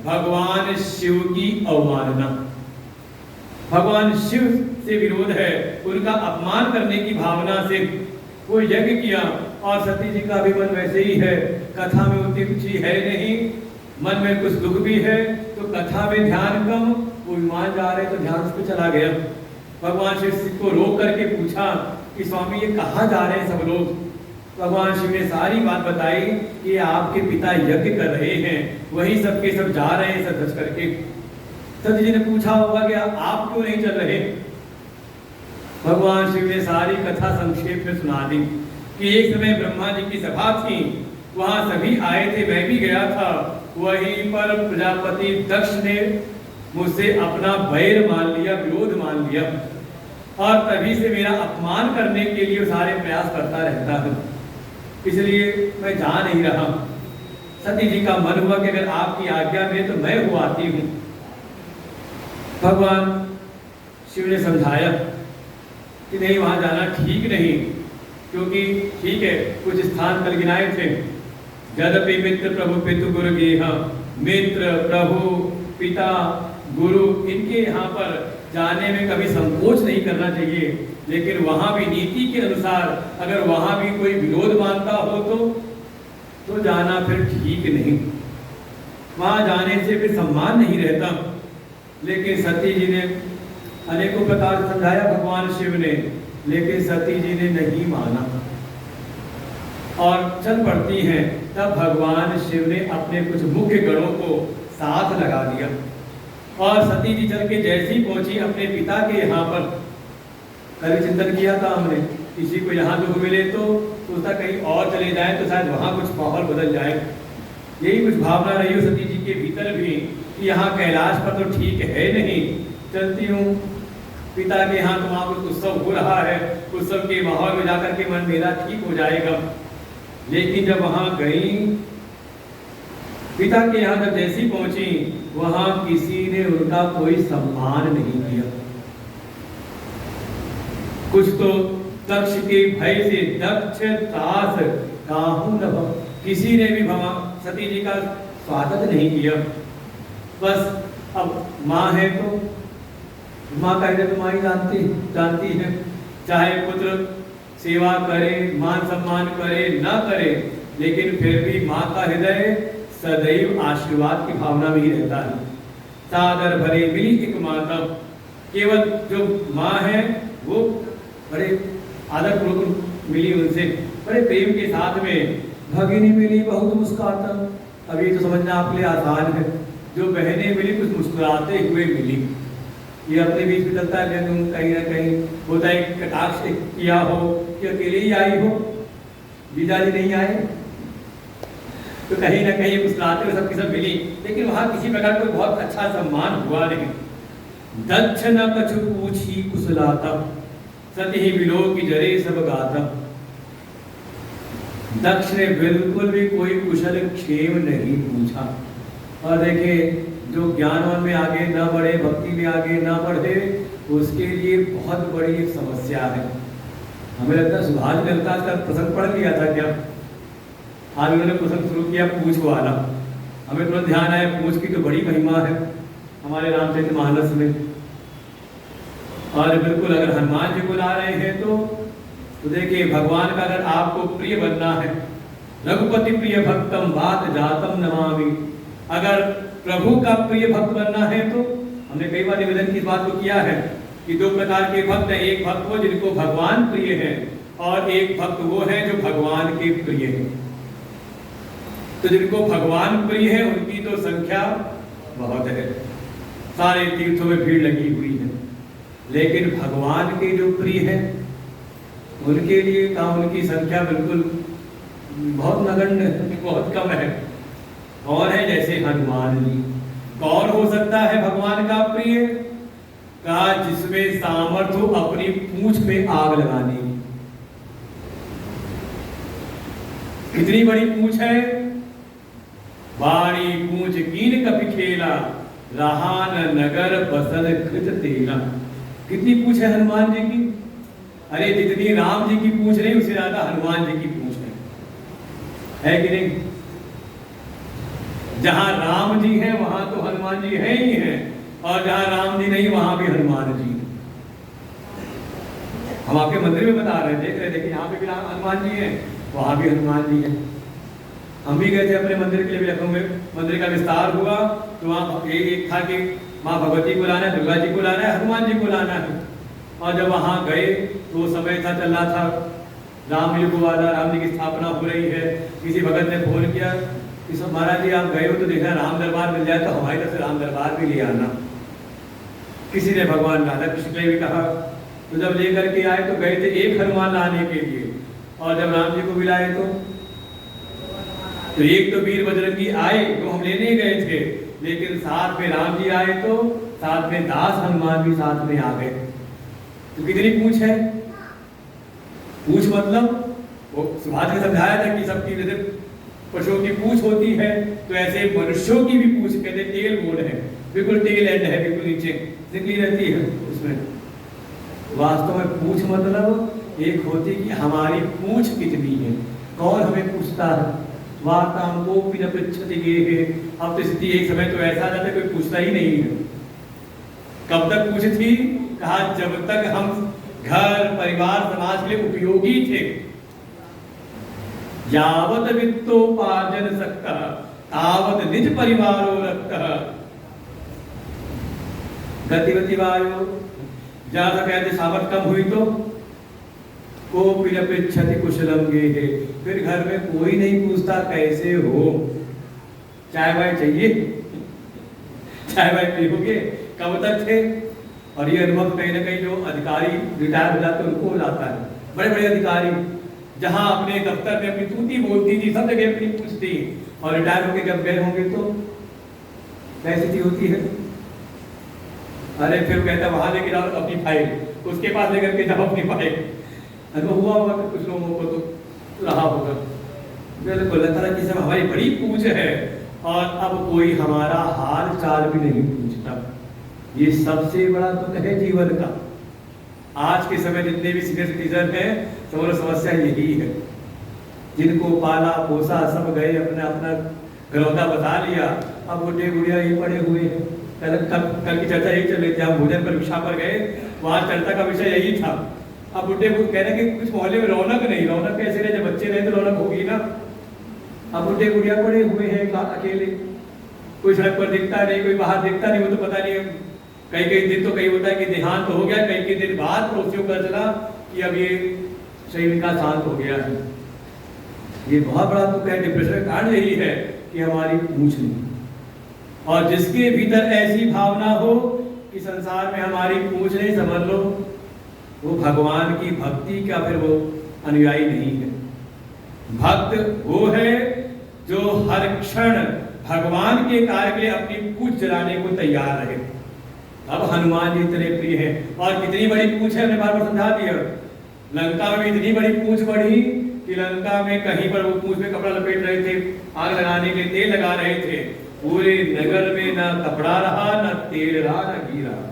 भगवान शिव की अवमानना, भगवान शिव से विरोध है, उनका अपमान करने की भावना से वो यज्ञ किया। और सती जी का भी मन वैसे ही है, कथा में उतनी रुचि है नहीं, मन में कुछ दुख भी है, तो कथा में ध्यान कम, वो विमान जा रहे तो ध्यान उस पर चला गया। भगवान शिव को रोक करके पूछा कि स्वामी ये कहाँ जा रहे हैं सब लोग। भगवान शिव ने सारी बात बताई कि आपके पिता यज्ञ कर रहे हैं, वही सबके सब जा रहे हैं सच करके। सती जी ने पूछा होगा कि आप क्यों नहीं चल रहे। भगवान शिव ने सारी कथा संक्षेप में सुना दी कि एक समय ब्रह्मा जी की सभा थी, वहां सभी आए थे, मैं भी गया था। वहीं पर प्रजापति दक्ष ने मुझसे अपना वैर मान लिया, विरोध मान लिया, और तभी से मेरा अपमान करने के लिए सारे प्रयास करता रहता है, इसलिए मैं जा नहीं रहा। सती जी का मन हुआ कि अगर आपकी आज्ञा में तो मैं हो आती हूँ। भगवान शिव ने समझाया कि नहीं, वहां जाना ठीक नहीं, क्योंकि ठीक है कुछ स्थान कल गिनाए थे, यद्यपि मित्र प्रभु पितु गुरु गेह, मित्र प्रभु पिता गुरु, इनके यहाँ पर जाने में कभी संकोच नहीं करना चाहिए। लेकिन वहां भी नीति के अनुसार अगर वहां भी कोई विरोध मानता हो तो जाना फिर ठीक नहीं, वहां जाने से फिर सम्मान नहीं रहता। लेकिन सती जी ने अनेकों प्रकार समझाया भगवान शिव ने, लेकिन सती जी ने नहीं माना और चल पड़ती हैं। तब भगवान शिव ने अपने कुछ मुख्य गणों को साथ लगा दिया और सती जी चल के जैसी पहुंची अपने पिता के यहाँ पर, कभी चिंतन किया था हमने, किसी को यहाँ दुख मिले तो सोचता कहीं और चले जाए तो शायद वहाँ कुछ माहौल बदल जाए। यही कुछ भावना रही हो सती जी के भीतर भी कि यहाँ कैलाश पर तो ठीक है नहीं, चलती हूँ पिता के यहाँ, तो वहाँ कुछ उत्सव हो रहा है, उत्सव के माहौल में जाकर के मन मेरा ठीक हो जाएगा। लेकिन जब वहाँ गई, पिता के यहाँ जब जैसी पहुंची, वहां किसी ने उनका कोई सम्मान नहीं किया। कुछ तो दक्ष के भय से दक्ष त्रास काहू न, किसी ने भी सती जी का स्वागत नहीं किया। बस अब माँ है तो माँ का हृदय तो माँ ही जानती है, चाहे पुत्र सेवा करे, मान सम्मान करे ना करे, लेकिन फिर भी माँ का हृदय सदैव आशीर्वाद की भावना में ही रहता है। सादर भरे मिली एक माता, केवल जो माँ है वो बड़े आदर पूर्वक मिली, उनसे बड़े प्रेम के साथ में। भगिनी मिली बहुत मुस्कुराता, अभी तो समझना आपके लिए आसान है, जो बहनें मिली कुछ मुस्कुराते हुए मिली। ये अपने बीच में चलता है, तुम कहीं ना कहीं होता है कटाक्ष किया हो कि अकेले ही आई हो, जीजा जी नहीं आए, तो कहीं ना कहीं मुस्कुराते हुए सबकी सब मिली। लेकिन वहां किसी प्रकार कोई बहुत अच्छा सम्मान हुआ नहीं। दक्ष न कछु पूछी कुशलाता, सती ही बिलो की जरे सब गाता। दक्ष ने बिल्कुल भी कोई कुशल क्षेम नहीं पूछा। और देखे जो ज्ञान में आगे ना बढ़े, भक्ति में आगे ना बढ़े, उसके लिए बहुत बड़ी एक समस्या है। हमें लगता है सुभाष देवता का प्रसंग पढ़ लिया था क्या? आज उन्होंने प्रसंग शुरू किया पूछ वाला, हमें तुरंत ध्यान आया पूछ की तो बड़ी महिमा है हमारे रामचरित मानस में। और बिल्कुल अगर हनुमान जी बुला रहे हैं तो देखिए भगवान का अगर आपको प्रिय बनना है, रघुपति प्रिय भक्तम बात जातम नमामि, अगर प्रभु का प्रिय भक्त बनना है तो हमने कई बार निवेदन की बात को किया है कि दो प्रकार के भक्त हैं, एक भक्त वो जिनको भगवान प्रिय है और एक भक्त वो है जो भगवान के प्रिय है। तो जिनको भगवान प्रिय है उनकी तो संख्या बहुत है, सारे तीर्थों में भीड़ लगी हुई है, लेकिन भगवान के जो प्रिय है उनके लिए कहा उनकी संख्या बिल्कुल बहुत नगण्य, बहुत कम है। कौन है? जैसे हनुमान जी। कौन हो सकता है भगवान का प्रिय? कहा जिसमें सामर्थ्य हो अपनी पूंछ में आग लगाने की। कितनी बड़ी पूंछ है? बाड़ी पूंछ कीन कपि खेला, रहा न नगर बसल कृत तेला। कितनी पूंछ है हनुमान जी की? अरे जितनी राम जी की पूंछ नहीं उससे ज्यादा हनुमान जी की पूंछ है कि नहीं? जहां राम जी हैं वहां तो हनुमान जी है ही है, और जहां राम जी नहीं वहां भी हनुमान जी। हम आपके मंदिर में बता रहे देख रहे थे कि यहाँ पे भी हनुमान जी हैं, वहां भी हनुमान जी हैं। हम भी गए थे अपने मंदिर के लिए, लखनऊ में मंदिर का विस्तार हुआ तो वहाँ एक था कि माँ भगवती को लाना है, दुर्गा जी को लाना है, हनुमान जी को लाना है। और जब वहाँ गए तो समय था, चल रहा था राम युग वाला, राम जी की स्थापना हो रही है। किसी भगत ने फोन किया कि सब महाराज जी आप गए हो तो देखना राम दरबार मिल जाए तो हमारी तरफ से राम दरबार भी ले आना। किसी ने भगवान राधा कृष्ण के भी कहा, तो जब लेकर के आए तो गए थे एक हनुमान लाने के लिए, और जब राम जी को मिलाए तो एक तो वीर बजरंगी आए तो हम लेने गए थे, लेकिन साथ में राम जी आए तो साथ में दास हनुमान भी साथ में आ गए। तो कितनी पूंछ है? पूंछ मतलब वो सुभाष ने समझाया था कि सबकी जैसे पशुओं की पूंछ होती है तो ऐसे मनुष्यों की भी पूंछ कहते टेल बोर्ड है, बिल्कुल टेल एंड है, बिल्कुल नीचे निकली रहती है उसमें। वास्तव में पूंछ मतलब एक होती कि हमारी पूंछ कितनी है, कौन हमें पूछता है? वार्ताम को भी न पृच्छति गेहे। अब तो स्थिति एक समय तो ऐसा आ जाता कोई पूछता ही नहीं है। कब तक पूछ थी? कहा जब तक हम घर परिवार समाज के लिए उपयोगी थे। यावत वित्तोपार्जन सकता तावत निज परिवारो रखता। गतिवति वायो, जहां तक कहते सामर्थ कम हुई तो को पृच्छति कुशलम गेहे, फिर घर में कोई नहीं पूछता कैसे हो, चाय वाय चाहिए, चाय वाय पियोगे। कब तक थे? और ये अनुभव कहीं ना कहीं जो अधिकारी रिटायर हो जाते उनको हो जाता है। बड़े बड़े अधिकारी जहां अपने दफ्तर में अपनी तूती बोलती थी, सब जगह अपनी पूछती, और रिटायर होकर जब गए होंगे तो कैसी थी होती है? अरे फिर कहता वहां लेके जाओ अपनी फाइल, उसके पास लेकर के जाओ अपनी फाइल। अनुभव हुआ होगा तो कुछ लोगों को तो रहा होगा। बिल्कुल अल्लाह ताला की सब हमारी बड़ी पूछ है, और अब कोई हमारा हाल चाल भी नहीं पूछता। ये सबसे बड़ा दुख है जीवन का। आज के समय जितने भी सीनियर सिटीजन हैं सबको समस्या यही है। जिनको पाला पोसा सब गए, अपना अपना घरौंदा बता लिया, अब बुढ़े बुढ़िया ही पड़े हुए हैं। कल की चर्चा यही चल रही थी, हम भोजन परीक्षा पर गए, वहां चर्चा का विषय यही था। अब बुढ़े कह रहे कि कुछ मोहल्ले में रौनक नहीं, रौनक कैसे रहे? जब बच्चे रहे तो रौनक होगी ना। अब बुढ़े बुढ़िया पड़े हुए हैं अकेले, कोई सड़क पर दिखता नहीं, कोई बाहर दिखता नहीं। वो तो पता नहीं, कई कई दिन तो कई होता है कि देहांत तो हो गया, कई कई दिन बाद पड़ोसियों को चला कि अब ये शरीर का शांत हो गया है। ये बहुत बड़ा दुख है। डिप्रेशन का कारण यही है कि हमारी पूंछ नहीं, और जिसके भीतर ऐसी भावना हो कि संसार में हमारी पूंछ नहीं, समझ लो वो भगवान की भक्ति का फिर वो अनुयायी नहीं है। भक्त वो है जो हर क्षण भगवान के कार्य के लिए अपनी पूंछ जलाने को तैयार रहे। अब हनुमान जी इतने प्रिय हैं, और कितनी बड़ी पूंछ है, हमने बार बार समझा दिया। लंका में भी इतनी बड़ी पूंछ बढ़ी कि लंका में कहीं पर वो पूंछ में कपड़ा लपेट रहे थे, आग लगाने के तेल लगा रहे थे, पूरे नगर में ना कपड़ा रहा, ना तेल रहा, ना घी रहा।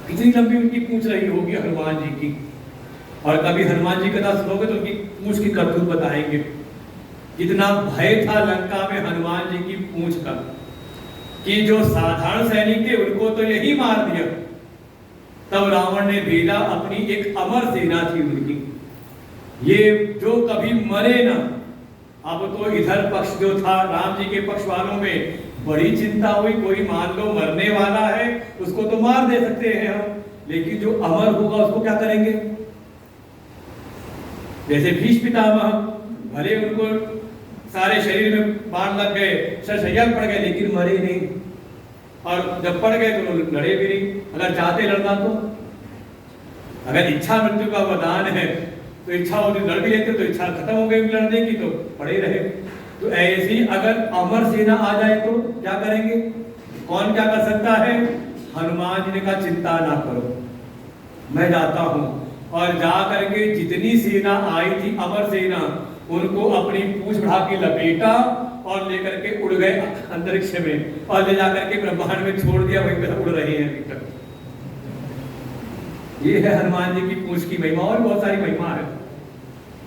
कितनी लंबी उनकी पूंछ रही होगी हनुमान जी की। और कभी हनुमान जी कथा सुनोगे तो उनकी पूंछ की करतूत बताएंगे। कितना भय था लंका में हनुमान जी की पूंछ का, कि जो साधारण सैनिक थे उनको तो यही मार दिया, तब रावण ने भेजा अपनी एक अमर सेना थी उनकी, ये जो कभी मरे ना। अब तो इधर पक्ष जो था राम जी के पक्ष वालों में बड़ी चिंता हुई, कोई मान लो मरने वाला है उसको तो मार दे सकते हैं हम, लेकिन जो अमर होगा उसको क्या करेंगे। जैसे भीष्म पितामह, भले उनको सारे शरीर में बाण लग गए, शरशैया पड़ गए, लेकिन मरे नहीं, और जब पड़ गए तो लड़े भी नहीं। अगर चाहते लड़ना तो, अगर इच्छा मृत्यु का वरदान है तो इच्छा होती लड़ भी लेते, तो इच्छा खत्म हो गई लड़ने की तो पड़े रहे। तो ऐसे ही अगर अमर सेना आ जाए तो क्या करेंगे, कौन क्या कर सकता है। हनुमान जी ने कहा चिंता ना करो, मैं जाता हूं, और जा करके जितनी सेना आई थी अमर सेना, उनको अपनी पूंछ बढ़ा के लपेटा और लेकर के उड़ गए अंतरिक्ष में, और ले जाकर के ब्रह्मांड में छोड़ दिया, वहीं पे उड़ रहे हैं अभी तक। ये है हनुमान जी की पूंछ की महिमा, और बहुत सारी महिमा है,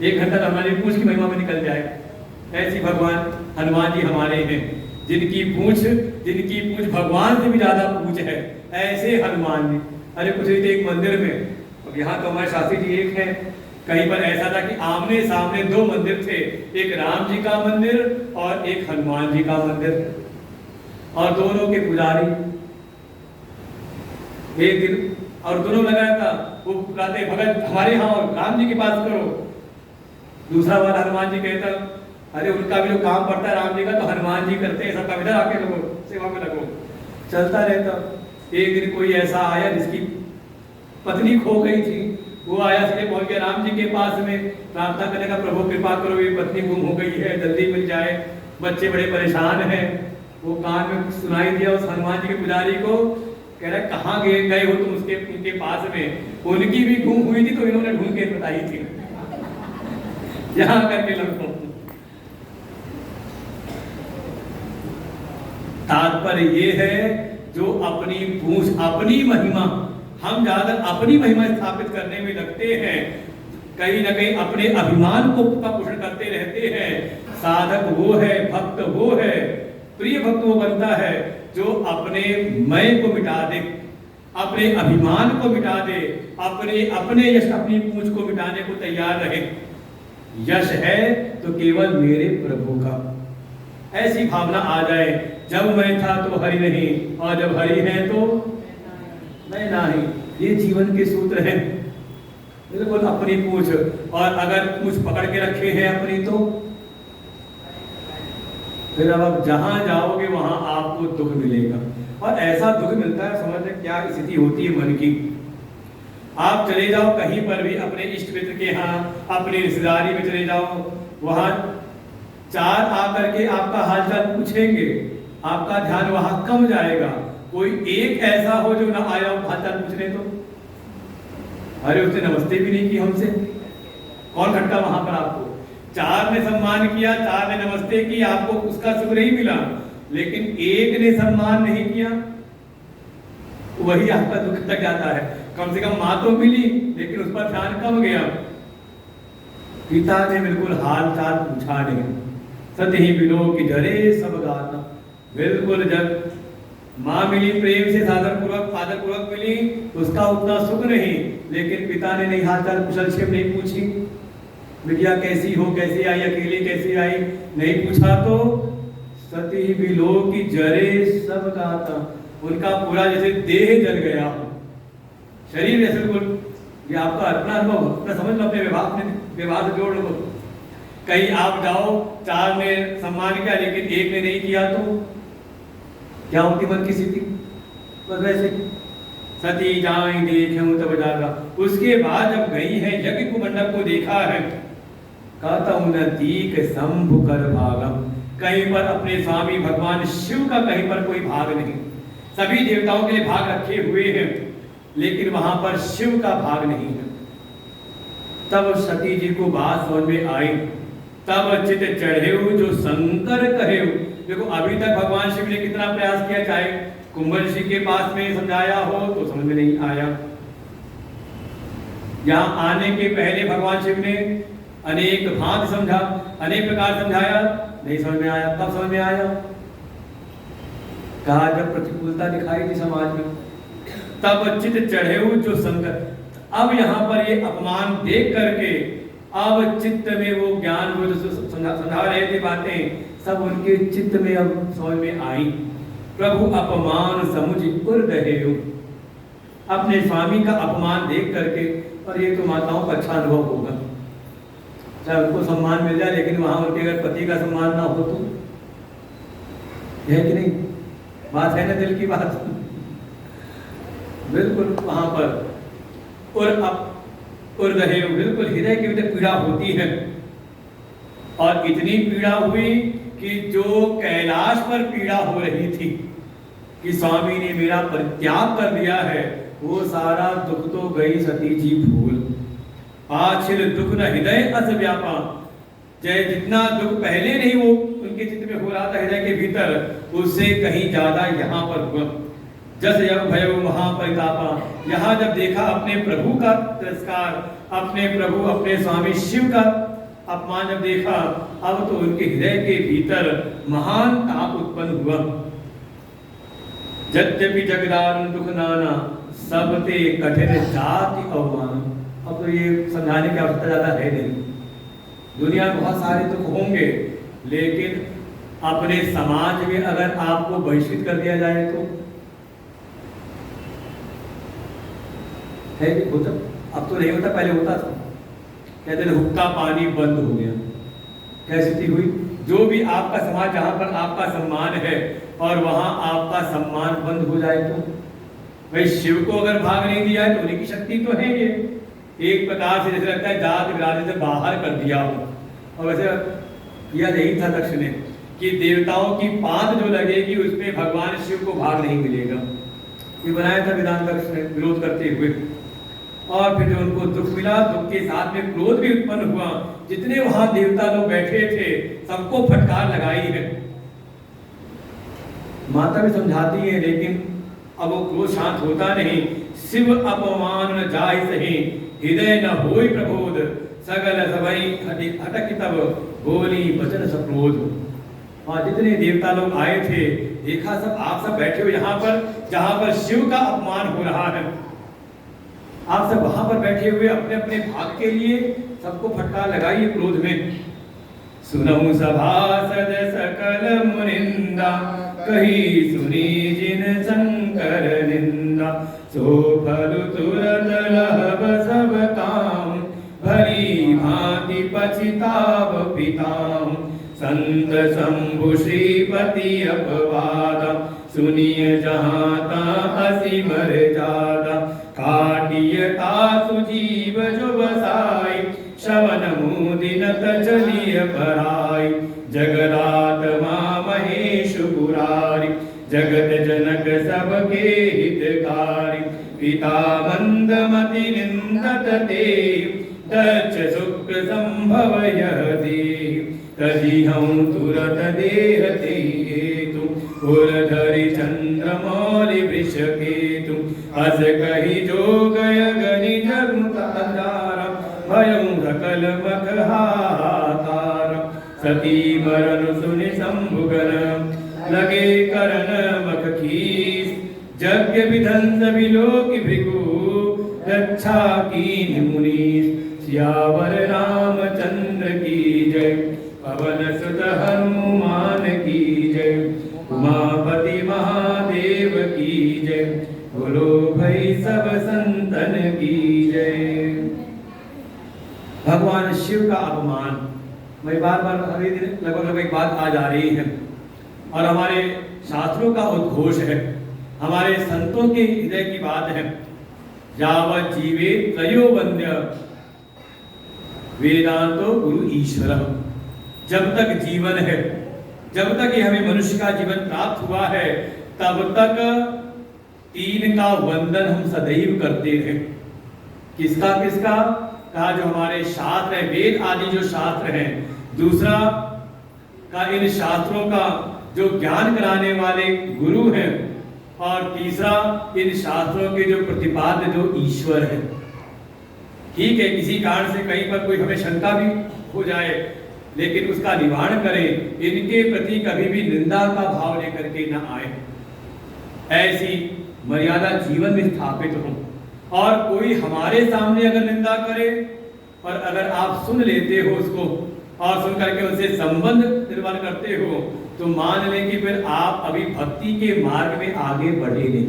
एक घंटा हनुमान जी पूंछ की महिमा में निकल जाए। ऐसी भगवान हनुमान जी हमारे हैं, जिनकी पूंछ भगवान से भी ज्यादा पूंछ है, ऐसे हनुमान जी। अरे कुछ नहीं थे एक मंदिर में, अब यहाँ तो हमारे शास्त्री जी एक है, कहीं पर ऐसा था कि आमने सामने दो मंदिर थे, एक राम जी का मंदिर और एक हनुमान जी का मंदिर, और दोनों के पुजारी एक दिन, और दोनों लगाया था वो बुलाते भगत हमारे यहाँ और राम जी के पास करो। दूसरा वाला हनुमान जी कहता अरे उनका भी जो काम पड़ता है राम जी का तो हनुमान जी करते हैं, सबका इधर आके लगो सेवा में लगो, चलता रहता। एक दिन कोई ऐसा आया जिसकी पत्नी खो गई थी, वो आया सीधे पहुंच गया राम जी के पास में, प्रार्थना करने का प्रभु कृपा करो ये पत्नी गुम हो गई है, जल्दी मिल जाए, बच्चे बड़े परेशान हैं। वो कान में सुनाई दिया उस हनुमान जी के पुजारी को, कह रहा कहाँ गए हो तुम उसके उनके पास में, उनकी भी गुम हुई थी तो इन्होंने ढूंढ के बताई थी, यहाँ करके लड़को। तात्पर्य ये है जो अपनी पूंछ अपनी महिमा, हम ज्यादा अपनी महिमा स्थापित करने में लगते हैं, कहीं ना कहीं अपने अभिमान को पोषण करते रहते हैं। साधक वो है, भक्त वो है, प्रिय भक्त वो बनता है जो अपने मैं को मिटा दे, अपने अभिमान को मिटा दे, अपने यश अपनी पूंछ को मिटाने को तैयार रहे। यश है तो केवल मेरे प्रभु का, ऐसी भावना आ जाए, जब मैं था तो हरि नहीं, और जब हरि है तो मैं नहीं। ये जीवन के सूत्र हैं, बिल्कुल अपनी पूंछ, और अगर पूंछ पकड़ के रखे हैं अपनी तो फिर अब आप जहां जाओगे वहां आपको दुख मिलेगा, और ऐसा दुख मिलता है समझ में क्या स्थिति होती है मन की। आप चले जाओ कहीं पर भी अपने इष्ट मित्र के यहाँ, अपनी रिश्तेदारी में चले जाओ, वहां चार आकर के आपका हालचाल पूछेंगे, आपका ध्यान वहां कम जाएगा। कोई एक ऐसा हो जो ना आया हो हालचाल पूछने तो, अरे उसने नमस्ते भी नहीं की हमसे, कौन खटका वहां पर आपको। चार ने सम्मान किया, चार ने नमस्ते की, आपको उसका सुख नहीं मिला, लेकिन एक ने सम्मान नहीं किया, वही आपका दुख तक जाता है। कम से कम माँ तो मिली, लेकिन उस पर ध्यान कम गया। पिता ने बिल्कुल हाल चाल पूछा नहीं, सत ही बिलो की जरे सब गाना, बिल्कुल जब माँ मिली प्रेम से आदर पूर्वक मिली, उसका उतना सुख नहीं, लेकिन पिता ने नहीं हालचाल कुशल क्षेम नहीं पूछी, बिटिया कैसी हो, कैसी आई, अकेली कैसी आई, नहीं पूछा तो सती बिलो की जरे सब गाता, उनका पूरा जैसे देह जल गया हो, शरीर जैसे बिल्कुल। ये आपका अपना अनुभव, अपना समझ लो, अपने व्यवहार से जोड़ लो। कहीं आप जाओ, चार ने सम्मान किया लेकिन एक ने नहीं किया तो क्या होती मन की स्थिति। बस वैसे सती जाई देखे तब जागा। उसके बाद जब गई है यज्ञ कुमंडप को देखा है, कहता हूं नतीक शंभु कर भागम, कहीं पर अपने स्वामी भगवान शिव का कहीं पर कोई भाग नहीं, सभी देवताओं के लिए भाग रखे हुए हैं, लेकिन वहां पर शिव का भाग नहीं है। तब सती जी को बात समझ में आई, तब चित चढ़े जो शंकर कहे। देखो अभी तक भगवान शिव ने कितना प्रयास किया, चाहे कुंभल ऋषि के पास में समझाया हो तो समझ में नहीं आया, यहाँ आने के पहले भगवान शिव ने अनेक भांति समझा, अनेक प्रकार समझाया, नहीं समझ में आया। कब समझ में आया? कहा जब प्रतिकूलता दिखाई थी समाज में, तब चित चढ़े जो संकट। अब यहाँ पर ये अपमान देख करके अब चित्त में वो ज्ञान वो जो समझा रहे थे बातें सब उनके चित्त में अब समझ में आई। प्रभु अपमान समुझ उर रहे हो, अपने स्वामी का अपमान देख करके। और ये तो माताओं का अच्छा अनुभव होगा, चाहे उनको सम्मान मिल जाए लेकिन वहां उनके अगर पति का सम्मान ना हो तो है कि नहीं, बात है ना दिल की बात। बिल्कुल वहां पर और रहे बिल्कुल हृदय की भीतर पीड़ा होती है। और इतनी पीड़ा हुई कि जो कैलाश पर पीड़ा हो रही थी कि स्वामी ने मेरा परित्याग कर दिया है, वो सारा दुख तो गई सती जी भूल। आखिर दुख न हृदय अस व्यापा, चाहे जितना दुख पहले नहीं वो उनके चित्त में हो रहा था हृदय के भीतर, उससे कहीं ज्यादा यहाँ पर हुआ। जस जब भयो महापरितापा, यहाँ जब देखा अपने प्रभु का तिरस्कार, अपने प्रभु अपने स्वामी शिव का अपमान जब देखा, अब तो उनके हृदय के भीतर महान ताप उत्पन्न हुआ। यद्यपि जगदारुण दुख नाना, सबते कठिन जाति अवमान। अब तो ये समझाने की आवश्यकता ज्यादा है नहीं, दुनिया में बहुत सारे दुख होंगे, लेकिन अपने समाज में अगर आपको बहिष्कृत कर दिया जाए तो है कि होता, अब तो नहीं होता, पहले होता था। कहते थे हुक्का पानी बंद हो गया, क्या स्थिति हुई? जो भी आपका समाज जहां पर आपका सम्मान है और वहां आपका सम्मान बंद हो जाए तो भाई शिव को अगर भाग नहीं दिया है तो उन्हीं की शक्ति तो है ये। एक प्रकार से जैसे लगता है जात विराजे से बाहर कर दिया हो। और वैसे किया यही था दक्ष ने कि देवताओं की पात जो लगेगी उसमें भगवान शिव को भाग नहीं मिलेगा, ये बनाया था विधान दक्ष ने विरोध करते हुए। और फिर जो उनको दुख मिला, दुख के साथ में क्रोध भी उत्पन्न हुआ। जितने वहां देवता लोग बैठे थे सबको फटकार लगाई है। माता भी समझाती है लेकिन अब वो क्रोध शांत होता नहीं। शिव अपमान न जाय सही, हृदय न होई प्रबोध, सगल सबई हटक तब बोली वचन सक्रोध। और जितने देवता लोग आए थे देखा सब आप सब बैठे हो यहाँ पर जहां पर शिव का अपमान हो रहा है, आप सब वहां पर बैठे हुए अपने अपने भाग के लिए सबको फटकार लगाइए क्रोध में। सुनहु सभासद सकल मुनिंदा, कही सुनी जिन शंकर निंदा, सो फल तुरत लहब सब काम, भरी भांति पछिताव पिताम। संत शंभु श्रीपति अपवादा, सुनिय जहाँ ता हसी मर जादा। काटियता सुजीव जो बसाई, श्रवण मुदिनत चलिय पराई। जगदात्मा महेश पुरारी, जगत जनक सबके हितकारी। पिता मंदमति निंदत ते, दक्ष शुक्र संभव यह दे। तजी हम तुरत देहते हेतु, उर्धरि चंद्रमौलि वृष केतु। अस कही जोग गनि जगुतारा, भयं सकल मख हाहाकार। सती मरण सुनि शंभुगन, लगे करन मख खीस। यज्ञ विधंस विलोक भृगु, रक्षा कीन्हि मुनीश। सियावर रामचंद्र की जय, पवन सुत हनुमान की जय। उमापति महादेव की जय, बोलो भाई सब संतन की जय। भगवान शिव का अपमान, मैं बार बार अभी लगभग एक बात आ जा रही है और हमारे शास्त्रों का उद्घोष है, हमारे संतों के हृदय की बात है। यावत् जीवे त्रयो वन्द्य, वेदांतो गुरु ईश्वर। जब तक जीवन है, जब तक ये हमें मनुष्य का जीवन प्राप्त हुआ है, तब तक तीन का वंदन हम सदैव करते रहे। किसका किसका? का जो हमारे शास्त्र है, वेद आदि जो शास्त्र हैं। दूसरा का इन शास्त्रों का जो ज्ञान कराने वाले गुरु हैं। और तीसरा इन शास्त्रों के जो प्रतिपाद्य जो ईश्वर है। ठीक है, किसी कारण से कहीं पर कोई हमें शंका भी हो जाए, लेकिन उसका निवारण करें, इनके प्रति कभी भी निंदा का भाव लेकर के ना आए। ऐसी मर्यादा जीवन में स्थापित हो। और कोई हमारे सामने अगर निंदा करे और अगर आप सुन लेते हो उसको और सुन करके उससे संबंध निर्माण करते हो, तो मान लें कि फिर आप अभी भक्ति के मार्ग में आगे बढ़े नहीं,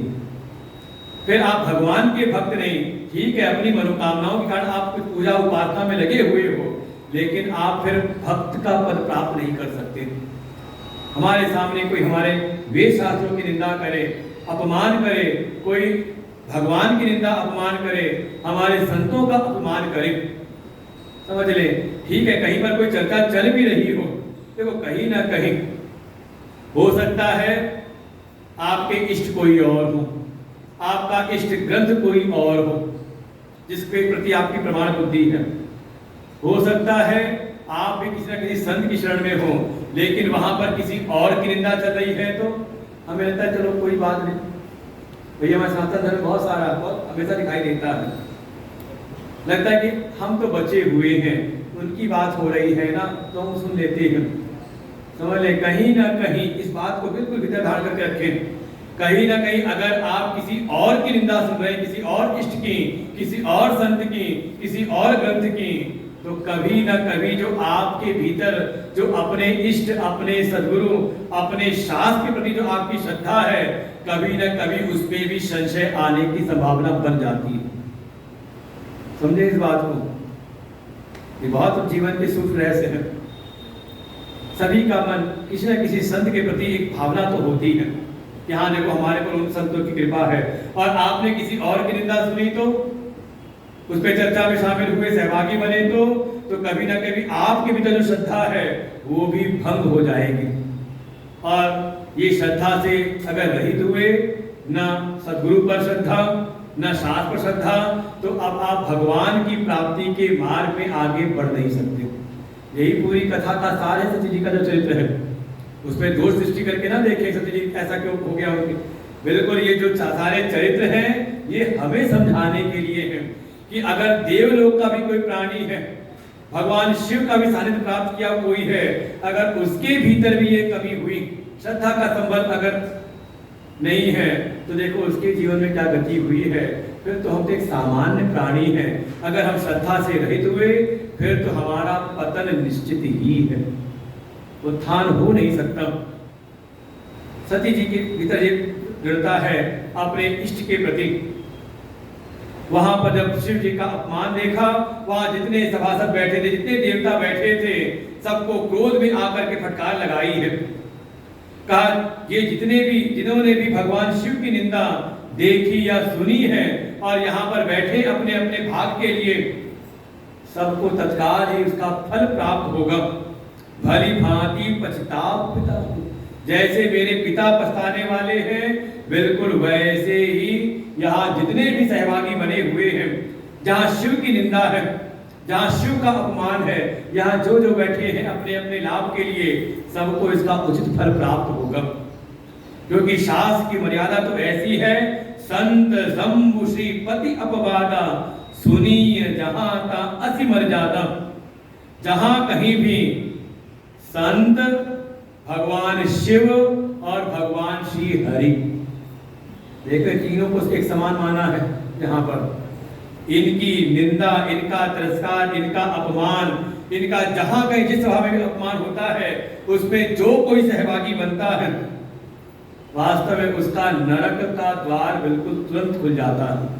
फिर आप भगवान के भक्त नहीं। ठीक है, अपनी मनोकामनाओं के कारण आप कुछ पूजा उपासना में लगे हुए हो, लेकिन आप फिर भक्त का पद प्राप्त नहीं कर सकते। हमारे सामने कोई हमारे वेद शास्त्रों की निंदा करे, अपमान करे, कोई भगवान की निंदा अपमान करे, हमारे संतों का अपमान करे, समझ ले, ठीक है, कहीं पर कोई चर्चा चल भी रही हो, देखो कहीं ना कहीं हो सकता है आपके इष्ट कोई और हो, आपका इष्ट ग्रंथ कोई और हो जिसके प्रति आपकी प्रमाण बुद्धि है। हो सकता है आप भी किसी न किसी संत की शरण में हो, लेकिन वहां पर किसी और की निंदा चल रही है, तो हमें लगता है चलो कोई बात नहीं, भैया हमारे सनातन धर्म बहुत सारा बहुत हमेशा दिखाई देता है, लगता है कि हम तो बचे हुए हैं, उनकी बात हो रही है ना तो हम सुन लेते हैं। समझ ले, कहीं ना कहीं इस बात को बिल्कुल भीतर धारण करके रखें। कहीं ना कहीं अगर आप किसी और की निंदा सुन रहे हैं, किसी और इष्ट की, किसी और संत की, किसी और ग्रंथ की, तो कभी ना कभी जो आपके भीतर जो अपने इष्ट, अपने सद्गुरु, अपने शास्त्र के प्रति जो आपकी श्रद्धा है, कभी ना कभी उस पर भी संशय आने की संभावना बन जाती है। समझे इस बात को, ये बहुत जीवन के सूक्ष्म रहस्य है। सभी का मन किसी न किसी संत के प्रति एक भावना तो होती है कि हाँ देखो हमारे पर उन संतों की कृपा है, और आपने किसी और की निंदा सुनी तो उस पर चर्चा में शामिल हुए, सहभागी बने, तो कभी ना कभी आपके भीतर जो श्रद्धा है वो भी भंग हो जाएगी। और ये श्रद्धा से अगर रहित हुए, ना सद्गुरु पर श्रद्धा, ना शास्त्र पर श्रद्धा, तो अब आप भगवान की प्राप्ति के मार्ग में आगे बढ़ नहीं सकते। यही पूरी कथा का सार है सत्य जी का जो चरित्र है, उसमें दोष सृष्टि करके ना देखें सत्य जी ऐसा क्यों हो गया उनके। बिल्कुल ये जो सारे चरित्र हैं ये हमें समझाने के लिए है कि अगर देवलोक का भी कोई प्राणी है, भगवान शिव का भी सानिध्य प्राप्त किया कोई है, अगर उसके भीतर भी ये कमी हुई, श्रद्धा का संबंध अगर नहीं है, तो देखो उसके जीवन में क्या गति हुई है। फिर तो हम तो एक सामान्य प्राणी हैं। अगर हम श्रद्धा से रहित हुए फिर तो हमारा पतन निश्चित ही है, उत्थान हो नहीं सकता। सती जी के भीतर ये दृढ़ता है अपने इष्ट के प्रति। वहां पर जब शिव जी का अपमान देखा, वहां जितने सभासद बैठे थे, जितने देवता बैठे थे, सबको क्रोध में आकर के फटकार लगाई है। कहा ये जिन्होंने भी भगवान शिव की निंदा देखी या सुनी है और यहाँ पर बैठे अपने अपने भाग के लिए, सबको तत्काल ही उसका फल प्राप्त होगा। भली भांति पछताप पिता, जैसे मेरे पिता पछताने वाले हैं, बिल्कुल वैसे ही यहाँ जितने भी सहभागी बने हुए हैं, जहाँ शिव की निंदा है, जहाँ शिव का अपमान है, यहाँ जो जो बैठे हैं अपने अपने लाभ के लिए, सबको इसका उचित फल प्राप्त होगा। क्योंकि शास्त्र की मर्यादा तो ऐसी है, संत शंभु श्रीपति अपवादा, सुनीय जहां का अति मर्यादा। जहां कहीं भी संत, भगवान शिव और भगवान श्री हरि, देखो तीनों को एक समान माना है। यहाँ पर इनकी निंदा, इनका तिरस्कार, इनका अपमान, इनका जहां कहीं जिस सभा में अपमान होता है उसमें जो कोई सहभागी बनता है, वास्तव में उसका नरक का द्वार बिल्कुल तुरंत खुल जाता है।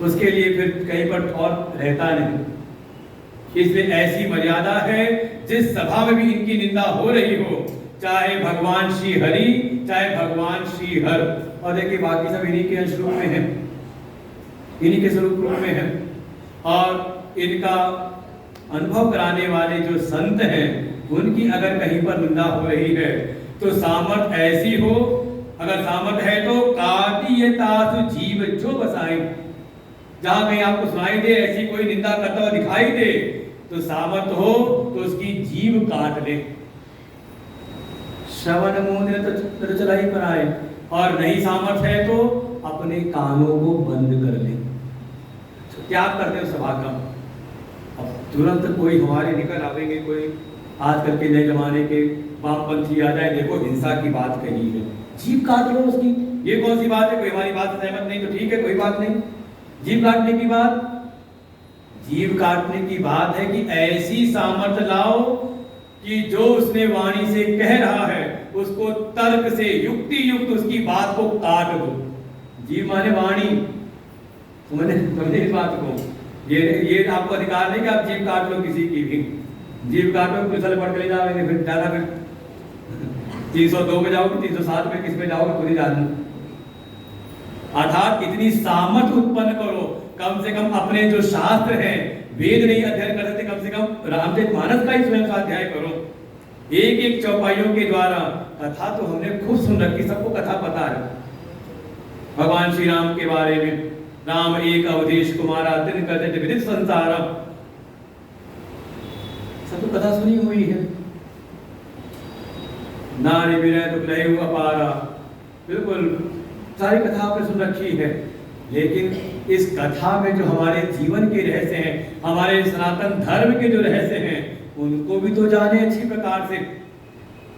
उसके लिए फिर कहीं पर और रहता नहीं। इसलिए ऐसी मर्यादा है, जिस सभा में भी इनकी निंदा हो रही हो, चाहे भगवान श्री हरि, चाहे भगवान श्री हर, और देखिए बाकी सब इन्हीं के अंश रूप में है, इन्हीं के स्वरूप रूप में है। और इनका अनुभव कराने वाले जो संत हैं, उनकी अगर कहीं पर निंदा हो रही है तो सामर्थ ऐसी हो, अगर सामर्थ है तो कादीयतासु जीव जो बसाए, जहां कहीं आपको सुनाई दे ऐसी कोई निंदा करता हुआ दिखाई दे, तो सामर्थ हो तो उसकी जीव काट ले। श्रवण मुंह तो चला ही पर आए, और नहीं सामर्थ है तो अपने कानों को बंद कर ले, त्याग कर दे सभा का। अब तुरंत कोई हमारे निकल आवेंगे, कोई आजकल के नए जमाने के वामपंथी आ जाए, देखो हिंसा की बात कही है, जीव काट लो उसकी, ये कौन सी बात है, कोई हमारी बात से सहमत नहीं तो ठीक है, कोई बात नहीं। जीभ काटने की बात, जीभ काटने की बात है कि ऐसी सामर्थ्य लाओ कि जो उसने वाणी से कह रहा है उसको तर्क से युक्ति युक्त उसकी बात को काट दो। जीभ माने वाणी, समझे इस बात को। ये आपको अधिकार नहीं कि आप जीभ काट लो किसी की भी। जीभ काटो पुलिस वाले पकड़ ले जाओगे, फिर ज्यादा फिर 302 में जाओगे, 307 में किस में जाओगे खुद ही जानो। अर्थात इतनी सामर्थ्य उत्पन्न करो, कम से कम अपने जो शास्त्र हैं, वेद नहीं अध्ययन कर सकते, कम से कम रामचरितमानस का ही स्वयं स्वाध्याय करो। एक एक चौपाइयों के द्वारा कथा तो हमने खूब सुन रखी, सबको कथा पता है भगवान श्री राम के बारे में। राम एक अवधेश कुमारा दिन करते विदित संसार, सब तो कथा सुनी हुई है। नारी विनय दुखलय अपारा, बिल्कुल सारी कथा आपने सुन रखी है। लेकिन इस कथा में जो हमारे जीवन के रहस्य हैं, हमारे सनातन धर्म के जो रहस्य हैं, उनको भी तो जाने अच्छी प्रकार से,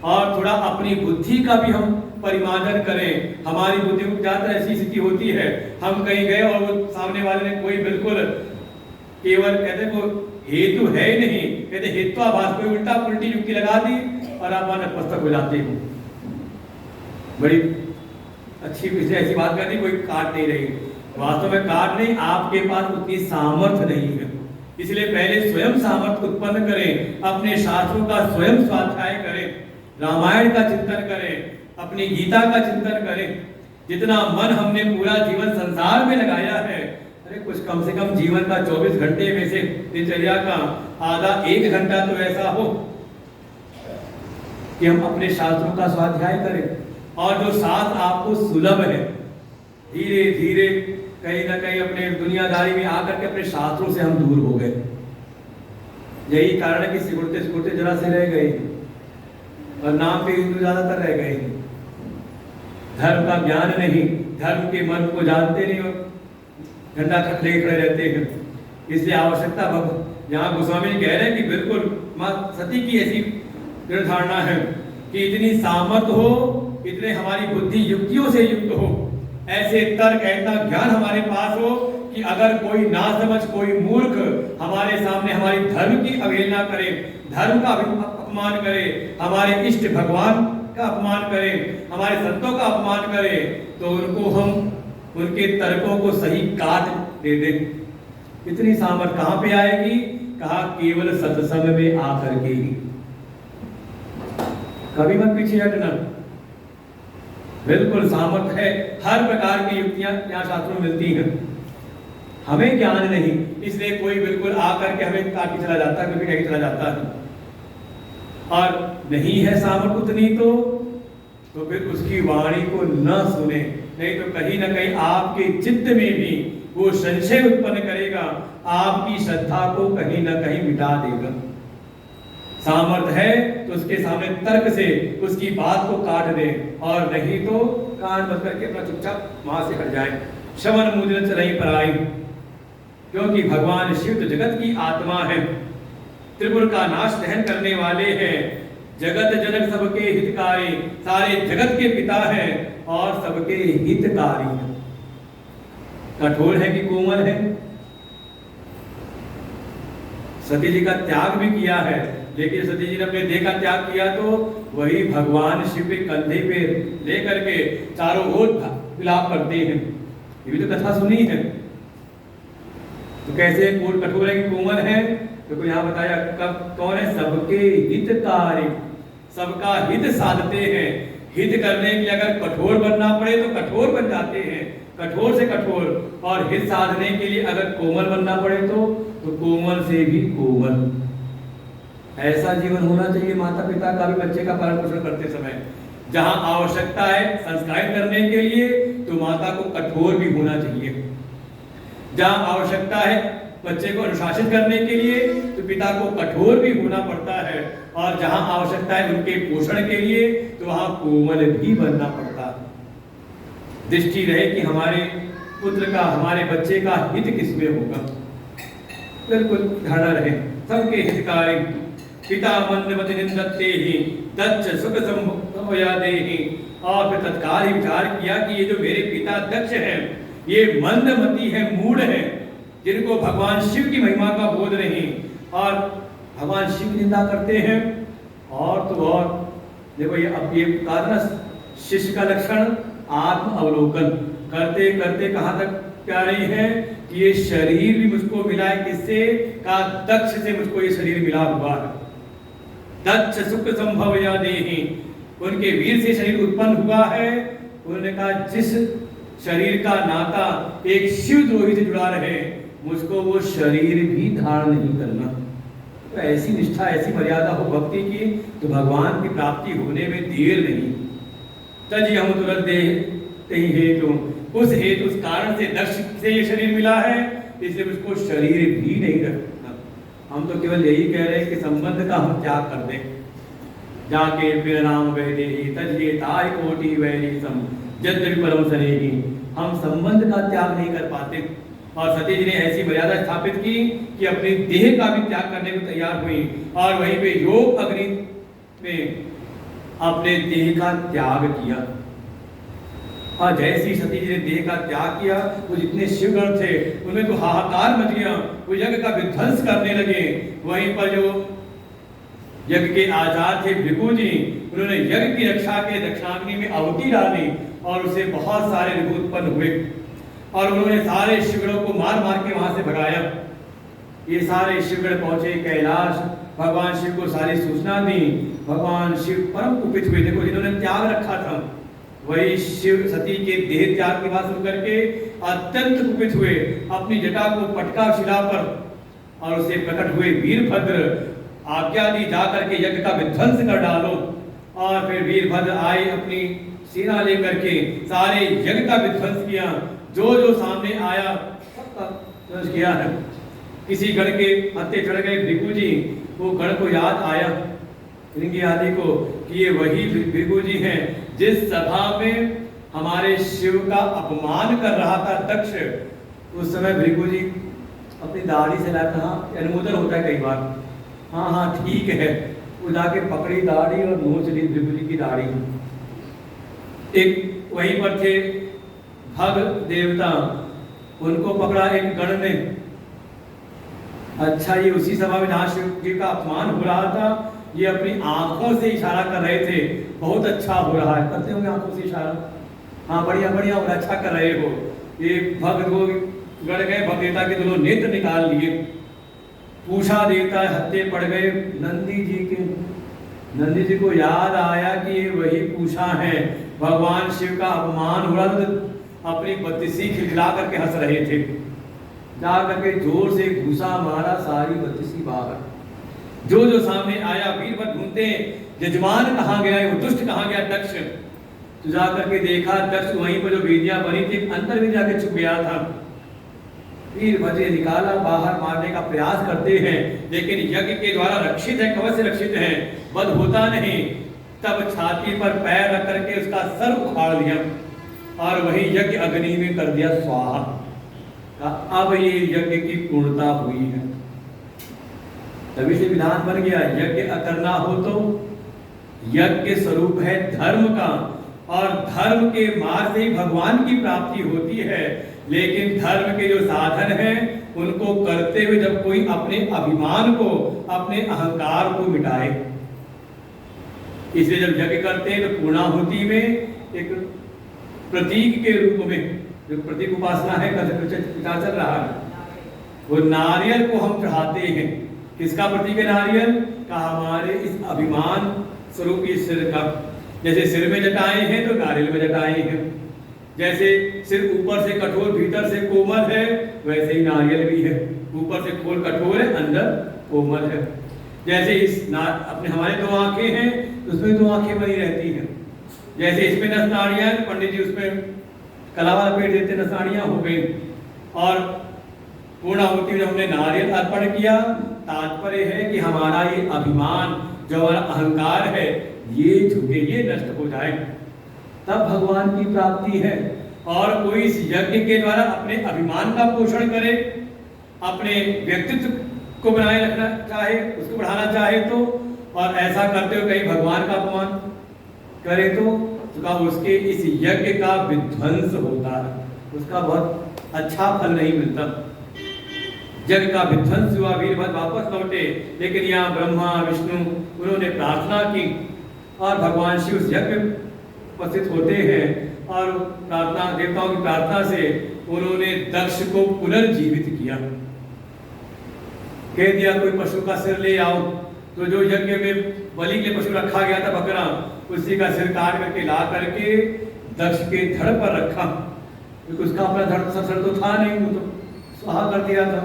और थोड़ा अपनी बुद्धि का भी हम परिमार्जन करें। हमारी बुद्धि को ज्यादा ऐसी स्थिति होती है, हम कहीं गए और वो सामने वाले ने कोई बिल्कुल केवल कहते को हेतु है ही नहीं, कहते हेत्वाभास, कोई उल्टा पुल्टी युक्ति लगा दी और आप नतमस्तक हो जाते हो। बड़ी अच्छी ऐसी बात कर दी, कोई काट नहीं रही। वास्तव में काट नहीं, आपके पास उतनी सामर्थ्य नहीं है। इसलिए पहले स्वयं सामर्थ्य उत्पन्न करें, अपने शास्त्रों का स्वयं स्वाध्याय करें, रामायण का चिंतन करें, अपनी गीता का चिंतन करें। जितना मन हमने पूरा जीवन संसार में लगाया है, अरे कुछ कम से कम जीवन का 24 घंटे में से दिनचर्या का आधा 1 घंटा तो ऐसा हो कि हम अपने शास्त्रों का स्वाध्याय करें। और जो शास्त्र आपको सुलभ है, धीरे धीरे कहीं ना कहीं अपने दुनियादारी में आकर के अपने शास्त्रों से हम दूर हो गए। यही कारण है कि सिकुड़ते सिकुड़ते जरा से रह गए और नाम पे हिंदू ज्यादातर रह गए। धर्म का ज्ञान नहीं, धर्म के मन को जानते नहीं और झंडा खड़े खड़े रहते हैं। इसलिए आवश्यकता यहाँ गोस्वामी जी कह रहे हैं कि बिल्कुल मां सती की ऐसी दृढ़ धारणा है कि इतनी सामर्थ्य हो, इतने हमारी बुद्धि युक्तियों से युक्त हो, ऐसे तर्क ऐसा ज्ञान हमारे पास हो कि अगर कोई ना समझ, कोई मूर्ख हमारे सामने हमारी धर्म की अवहेलना करे, धर्म का अपमान करे, हमारे इष्ट भगवान का अपमान करे, हमारे संतों का अपमान करे, तो उनको हम उनके तर्कों को सही काट दे दें। इतनी सामर्थ्य कहां पे आएगी? कहा केवल सत्संग में आकर के ही। कभी मत पीछे हटना, बिल्कुल सामर्थ्य है। हर प्रकार की युक्तियां यहाँ शास्त्रों में मिलती हैं। हमें ज्ञान नहीं, इसलिए कोई बिल्कुल आकर के हमें काट के चला जाता है, कभी कहीं चला जाता है। और नहीं है सामर्थ्य उतनी तो फिर उसकी वाणी को न सुने, नहीं तो कहीं ना कहीं आपके चित्त में भी वो संशय उत्पन्न करेगा, आपकी श्रद्धा को कहीं ना कहीं मिटा देगा। सामर्थ्य है तो उसके सामने तर्क से उसकी बात को काट दे, और नहीं तो कान बंद करके अपना चुपचाप वहां से हट जाए। श्रवण मुद्रण से नहीं पर आई, क्योंकि भगवान शिव तो जगत की आत्मा है, त्रिपुर का नाश दहन करने वाले हैं, जगत जनक सबके हितकारी, सारे जगत के पिता हैं और सबके हितकारी हैं। कठोर है कि कोमल है? सती जी का त्याग भी किया है, लेकिन सती जी ने अपने देह का त्याग किया तो वही भगवान शिव के कंधे पे लेकर के चारों ओर विलाप करते हैं। ये भी तो कथा सुनी है। तो कैसे कोट कठोर है कि कोमल है? तो यहाँ बताया कब कौन है? सबके हितकारी, सबका हित साधते हैं। हित करने के लिए अगर कठोर बनना पड़े तो कठोर बन जाते हैं, कठोर से कठोर। और हित साधने के लिए अगर कोमल बनना पड़े तो कोमल से भी कोमल। ऐसा जीवन होना चाहिए माता पिता का भी बच्चे का पालन पोषण करते समय। जहां आवश्यकता है संस्कारित करने के लिए तो माता को कठोर भी होना चाहिए। जहां आवश्यकता है बच्चे को अनुशासित करने के लिए तो पिता को कठोर भी होना पड़ता है, और जहां आवश्यकता है उनके पोषण के लिए तो वहां कोमल भी बनना पड़ता है। दृष्टि रहे कि हमारे पुत्र का, हमारे बच्चे का हित किसमें होगा। बिल्कुल धारणा रहे सबके हितकारी। पिता मंदमति निंदते ही दच्च सुख संभयादेहि और फिर तत्काल ही विचार किया कि ये जो मेरे पिता दक्ष हैं, ये मंदमती है, मूढ़ है, जिनको भगवान शिव की महिमा का बोध नहीं, और भगवान शिव की निंदा करते हैं। और तो और देखो ये कहा ना शिष्य का लक्षण, आत्म अवलोकन करते करते कहां तक क्या रही है कि ये शरीर भी मुझको मिला है, किससे का दक्ष से मुझको ये शरीर मिला हुआ है। दक्ष सुख संभव या देहि, उनके वीर से शरीर उत्पन्न हुआ है। उन्होंने कहा जिस शरीर का नाता एक शिवद्रोही से जुड़ा रहे, मुझको वो शरीर भी धारण नहीं करना। तो ऐसी निष्ठा, ऐसी मर्यादा हो भक्ति की, तो भगवान की प्राप्ति होने में देर नहीं। तजी हम तुरंत देते ही हेतु, उस हेतु उस कारण से दक्ष से ये शरीर मिला है, इसलिए उसको शरीर भी नहीं रखना। हम तो केवल यही कह रहे हैं कि संबंध का हम त्याग कर दें। जाके फिर नाम वैदे तजिए ताय कोटि वैरी सम जद्य परम सनेही, हम संबंध का त्याग नहीं कर पाते। और सती जी ने ऐसी मर्यादा स्थापित की कि अपने देह का भी त्याग करने को तैयार हुई, और वहीं पे योग अग्नि में अपने देह का त्याग किया। और जैसी सती जी ने देह का त्याग किया, वो जितने शिवगण थे उनमें तो हाहाकार मच गया, वो यज्ञ का विध्वंस करने लगे। वहीं पर जो यज्ञ के आचार्य थे भृगु जी, उन्होंने यज्ञ की रक्षा के दक्षिणाग्नि में आहुति डाली, और उसे बहुत सारे ऋभु उत्पन्न हुए, और उन्होंने सारे शिवगणों को मार मार के वहां से भगाया। ये सारे शिवगण पहुंचे कैलाश, भगवान शिव को सारी सूचना दी। भगवान शिव परम कुपित हुए। देखो जिन्होंने त्याग रखा था, वही शिव सती के देह त्याग की बात सुन करके अत्यंत कुपित हुए, अपनी जटा को पटका शिला पर, और उसे प्रकट हुए वीरभद्र, आज्ञा दी जाकर के यज्ञ का विध्वंस कर डालो। और फिर वीरभद्र आए अपनी सेना लेकर के, सारे यज्ञ का विध्वंस किया। जो जो सामने आया सबका ध्वंस किया है। किसी गण के हत्थे चढ़ गए भृगु जी, वो गण को याद आया श्रृंगी आदि को कि ये वही भृगु जी हैं जिस सभा में हमारे शिव का अपमान कर रहा था दक्ष। उस समय भृगु जी अपनी दाढ़ी से लाया, हाँ अनुमोदन होता है कई बार, हाँ हाँ ठीक है, वो जाके पकड़ी दाढ़ी और नोच ली भृगु जी की दाढ़ी। एक वहीं पर थे भग देवता, उनको पकड़ा एक गण ने। अच्छा, ये उसी सभा में जहाँ शिव जी का अपमान हो रहा था, ये अपनी आंखों से इशारा कर रहे थे, बहुत अच्छा हो रहा है, करते होंगे आंखों से इशारा, हाँ बढ़िया बढ़िया और अच्छा कर रहे हो। ये भग को गड़ गए, भग देवता के दोनों नेत्र निकाल लिए। पूछा देवता हत्थे पड़ गए नंदी जी के। नंदी जी को याद आया कि ये वही पूछा है, भगवान शिव का अपमान हो रहा था, तो अपनी बत्तीसी खिलखिला करके हंस रहे थे। जा करके जोर से घूसा मारा, सारी बत्तीसी बाहर। जो जो सामने आया वीरभद्र ढूंढते यजमान कहाँ गया है, वो दुष्ट कहाँ गया दक्ष। तो जा करके देखा दक्ष वहीं पर जो वेदियां बनी थी अंदर भी जाके छुप गया था। वीरभद्र निकाला, बाहर मारने का प्रयास करते हैं, लेकिन यज्ञ के द्वारा रक्षित है, कवच से रक्षित है, वध होता नहीं। तब छाती पर पैर रख करके उसका सर उखाड़ लिया और वही यज्ञ अग्नि में कर दिया स्वाहा। अब ये यज्ञ की पूर्णता हुई है। तभी से विधान बन गया, यज्ञ करना हो तो यज्ञ स्वरूप है धर्म का, और धर्म के मार्ग से ही भगवान की प्राप्ति होती है। लेकिन धर्म के जो साधन हैं उनको करते हुए जब कोई अपने अभिमान को, अपने अहंकार को मिटाए, इसलिए जब यज्ञ करते हैं तो पूर्णाहुति में एक प्रतीक के रूप में, जो प्रतीक उपासना है पता चल रहा है, वो नारियल को हम चढ़ाते हैं। किसका प्रतीक है नारियल का? हमारे इस अभिमान स्वरूप इस सिर का। जैसे सिर में जटाएं हैं तो नारियल में जटाएं हैं, जैसे सिर ऊपर से कठोर भीतर से कोमल है, वैसे ही नारियल भी है, ऊपर से खोल कठोर है, अंदर कोमल है। जैसे अपने हमारे दो आंखें हैं तो उसमें दो आंखें बनी रहती हैं, जैसे इसमें नस नाड़ियां हैं, पंडित जी उसमें कलावा लपेट देते, नस नाड़ियां हो गई। और पूर्णाहुति में हमने नारियल अर्पण किया, तात्पर्य है कि हमारा ये अभिमान, जो हमारा अहंकार है, ये झुके, ये नष्ट हो जाए, तब भगवान की प्राप्ति है। और कोई इस यज्ञ के द्वारा अपने अभिमान का पोषण करे, अपने व्यक्तित्व को बनाए रखना चाहे, उसको बढ़ाना चाहे तो, और ऐसा करते हुए कहीं भगवान का अपमान करे तो तो कहा उसके इस यज्ञ का विध्वंस होता है, उसका बहुत अच्छा फल नहीं मिलता। यज्ञ का विध्वंस हुआ, वीरभद्र वापस लौटे, लेकिन यहाँ ब्रह्मा विष्णु उन्होंने प्रार्थना की और भगवान शिव उस यज्ञ में उपस्थित होते हैं और प्रार्थना, देवताओं की प्रार्थना से उन्होंने दक्ष को पुनर्जीवित किया। कह दिया कोई पशु का सिर ले आओ, तो जो यज्ञ में बलि के पशु रखा गया था बकरा, उसी का सिर काट करके ला करके दक्ष के धड़ पर रखा, क्योंकि उसका अपना धड़ सर तो था नहीं, वो तो स्वाहा कर दिया था।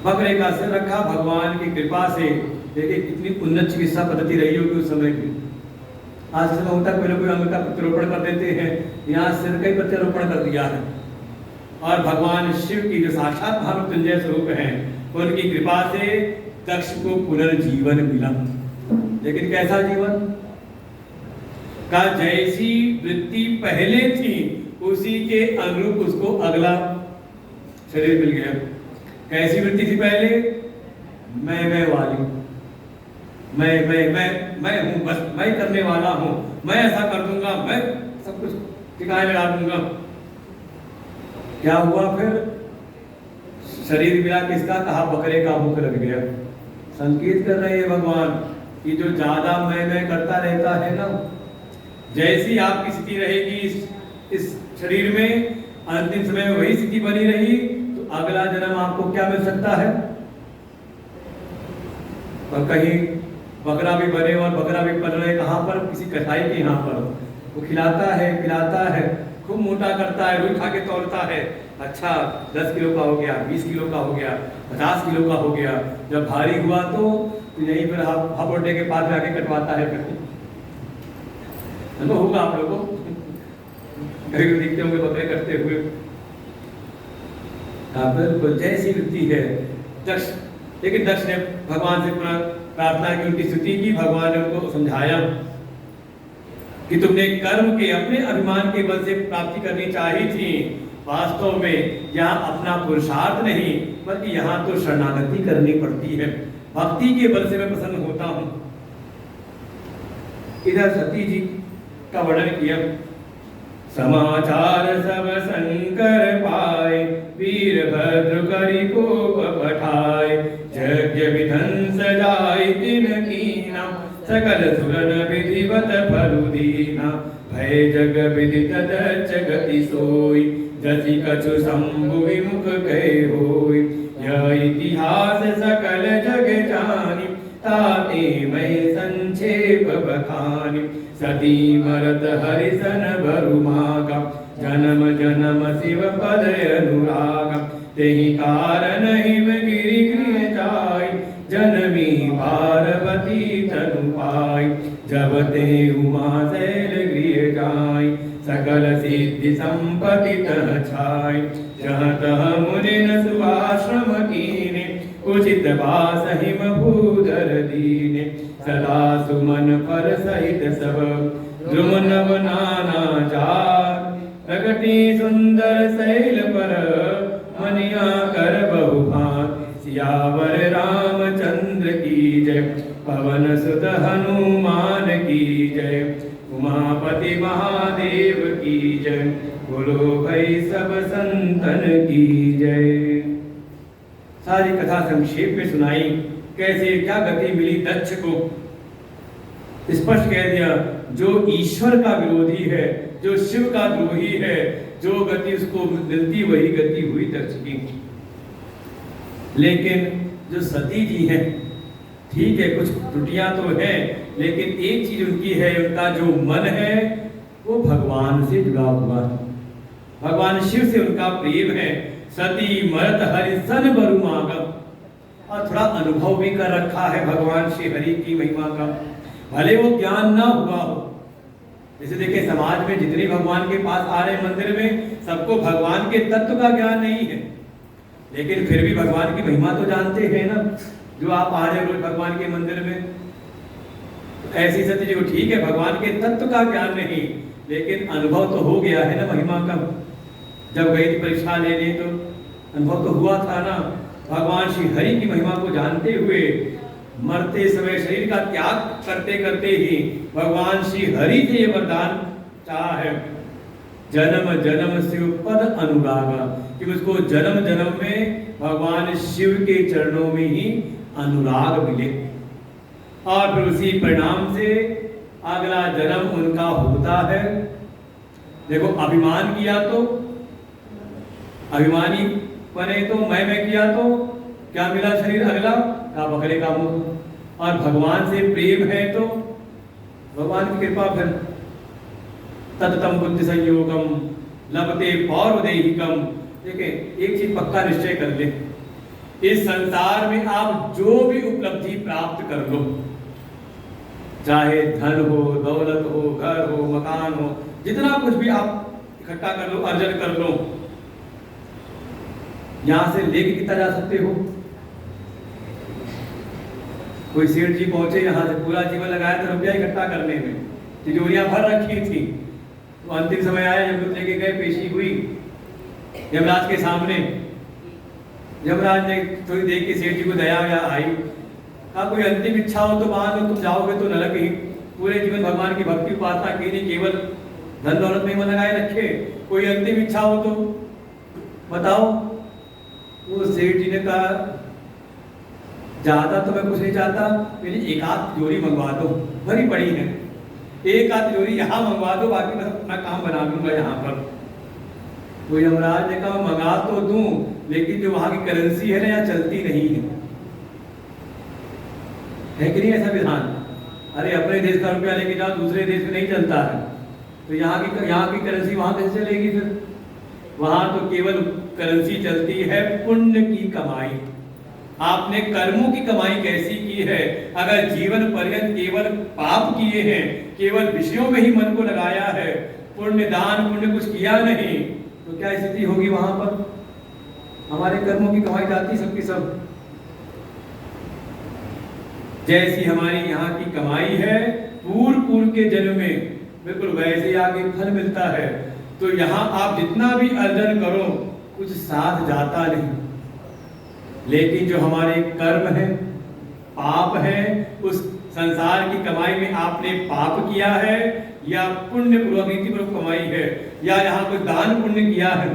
बकरे का सिर रखा, भगवान की कृपा से देखिए कितनी उन्नत चिकित्सा पद्धति रही होगी उस समय की। आज समय होता है पहले कोई अंग का प्रत्यारोपण कर देते हैं, यहाँ सिर का ही प्रत्यारोपण कर दिया है। और भगवान शिव की जो साक्षात महामृत्युंजय स्वरूप हैं, उनकी कृपा से दक्ष को पुनर्जीवन मिला। लेकिन कैसा जीवन? का जैसी वृत्ति पहले थी उसी के अनुरूप उसको अगला शरीर मिल गया। कैसी वृत्ति थी पहले? मैं वाली, मैं हूं, बस मैं करने वाला हूं, मैं ऐसा कर दूंगा, मैं सब कुछ ठिकाने लगा दूंगा। क्या हुआ फिर? शरीर मिला किसका? कहा बकरे का भूख लग गया। संकेत कर रहे हैं भगवान कि जो ज्यादा मैं करता रहता है ना, जैसी आपकी स्थिति रहेगी इस शरीर में, अंतिम समय में वही स्थिति बनी रही, तो अगला जन्म आपको क्या मिल सकता है? और कहीं बकरा भी बने और बकरा भी पल रहे, कहाँ पर? किसी कसाई के यहाँ पर। वो खिलाता है, पिलाता है, खूब मोटा करता है, रोज खा के तौलता है। अच्छा 10 किलो का हो गया, 20 किलो का हो गया, 50 किलो का हो गया। जब भारी हुआ तो यहीं पर हापोटे के पास में आके कटवाता है। फिर होगा आप लोगों को कहीं दिखते होंगे बकरे कटते हुए। बिल्कुल जैसी वृत्ति है दक्ष। लेकिन दक्ष ने भगवान से पुनः प्रार्थना की, उनकी स्तुति की। भगवान ने उनको समझाया कि तुमने कर्म के अपने अभिमान के बल से प्राप्ति करनी चाहिए थी। वास्तव में यहाँ अपना पुरुषार्थ नहीं, बल्कि यहाँ तो शरणागति करनी पड़ती है। भक्ति के बल से मैं प्रसन्न होता हूँ। इधर सती जी का वर्णन किया। समाचार सब शंकर पाए, वीरभद्र करि कोप पठाए। यज्ञ विधंस जाय तिन कीना, सकल सुरन विधिवत फलु दीना। भय जग विदित दक्ष गति सोई, जसि कछु शंभु विमुख कहे होय। यह इतिहास सकल जग जानी, ताते मैं संक्षेप बखानी। सती मरत हरिसन बरुमागा, जन्म जन्म शिव पद अनुरागा। तेहि कारण हिम गिरि गृह जाय, जनमी पार्वती तनु पाय। जब ते उमा शैल गृह जाय, सकल सिद्धि संपत्ति तह छाय। जहाँ तह मुनिन सुआश्रम कीने, उचित वास हिम भूधर दीने। सदा सुमन पर सहित सब, द्रुम नव नाना चार। प्रगति सुंदर शैल पर, मनिया कर बहु भांत। सियावर रामचंद्र की जय, पवन सुत हनुमान की जय। उमापति महादेव की जय, बोलो भाई सब संतन की जय। सारी कथा संक्षेप में सुनाई, कैसे क्या गति मिली दक्ष को। स्पष्ट कह दिया जो ईश्वर का विरोधी है, जो शिव का द्रोही है, जो गति उसको मिलती वही गति हुई दक्ष की। लेकिन जो सती जी हैं, ठीक है कुछ त्रुटियां तो हैं, लेकिन एक चीज उनकी है, उनका जो मन है वो भगवान से जुड़ा हुआ है, भगवान शिव से उनका प्रेम है। सती मरत हरिसन बरुमागम, और थोड़ा अनुभव भी कर रखा है भगवान श्री हरि की महिमा का, भले वो ज्ञान ना हुआ हो। जैसे देखिए समाज में जितने भगवान के पास आ रहे मंदिर में, सबको भगवान के तत्व का ज्ञान नहीं है, लेकिन फिर भी भगवान की महिमा तो जानते हैं ना। जो आप आ रहे हो रोज भगवान के मंदिर में, तो ऐसी सती जो ठीक है भगवान के तत्व का ज्ञान नहीं, लेकिन अनुभव तो हो गया है ना महिमा का। जब गई थी परीक्षा लेने तो अनुभव तो हुआ था ना, भगवान श्री हरि की महिमा को जानते हुए मरते समय शरीर का त्याग करते करते ही भगवान श्री हरि से ये वरदान चाहा है, जन्म जन्म शिव पद अनुरागा, कि मुझको जन्म जन्म में भगवान शिव के चरणों में ही अनुराग मिले, और फिर उसी परिणाम से अगला जन्म उनका होता है। देखो, अभिमान किया तो अभिमानी बने, तो मैं किया तो क्या मिला शरीर अगला का बकरे का मुख, और भगवान से प्रेम है तो भगवान की कृपा, फिर तततम बुद्धि संयोगम लभते पौर्वदेहिकम। देखिए, एक चीज पक्का निश्चय कर ले, इस संसार में आप जो भी उपलब्धि प्राप्त कर लो, चाहे धन हो, दौलत हो, घर हो, मकान हो, जितना कुछ भी आप इकट्ठा कर लो, अर्जन कर लो, यहां से लेके कितना जा सकते हो? कोई सेठ जी पहुंचे, यहां से पूरा जीवन लगाया था रुपया इकट्ठा करने में, तिजोरियां भर रखी थी, तो अंतिम समय आया, जब लेके गए, पेशी हुई यमराज के सामने। यमराज ने थोड़ी देख के सेठ जी को दया आई, कहा कोई अंतिम इच्छा हो तो मान लो, तुम जाओगे तो नरक ही, पूरे जीवन भगवान की भक्ति उपासना की नहीं, केवल धन दौलत में मन लगाए रखे, कोई अंतिम इच्छा हो तो बताओ। वो सेठ जी ने कहा ज्यादा तो मैं कुछ नहीं चाहता, मेरी एक आध तिजोरी मंगवा दो, भरी पड़ी है, एक आध तिजोरी यहाँ मंगवा दो, बाकी मैं अपना काम बना लूंगा यहाँ पर। तो यमराज ने कहा मंगा तो दूं, लेकिन जो वहां की करेंसी है ना, यहाँ चलती नहीं है कि नहीं ऐसा विधान? अरे अपने देश का रुपया लेके जाओ, दूसरे देश में नहीं चलता है, तो यहाँ की करेंसी वहां कैसे चलेगी? फिर वहां तो केवल करेंसी चलती है पुण्य की कमाई। आपने कर्मों की कमाई कैसी की है? अगर जीवन पर्यंत केवल पाप किए हैं, केवल विषयों में ही मन को लगाया है, पुण्य दान पुण्य कुछ किया नहीं, तो क्या स्थिति होगी वहां पर? हमारे कर्मों की कमाई जाती सबकी सब। जैसी हमारी यहाँ की कमाई है, पूर्व के जन्म में बिल्कुल वैसे आगे फल मिलता है। तो यहाँ आप जितना भी अर्जन करो, कुछ साथ जाता नहीं, लेकिन जो हमारे कर्म है, पाप है, उस संसार की कमाई में आपने पाप किया है या पुण्य पूर्वक नीति पूर्वक कमाई है, या यहाँ कोई दान पुण्य किया है,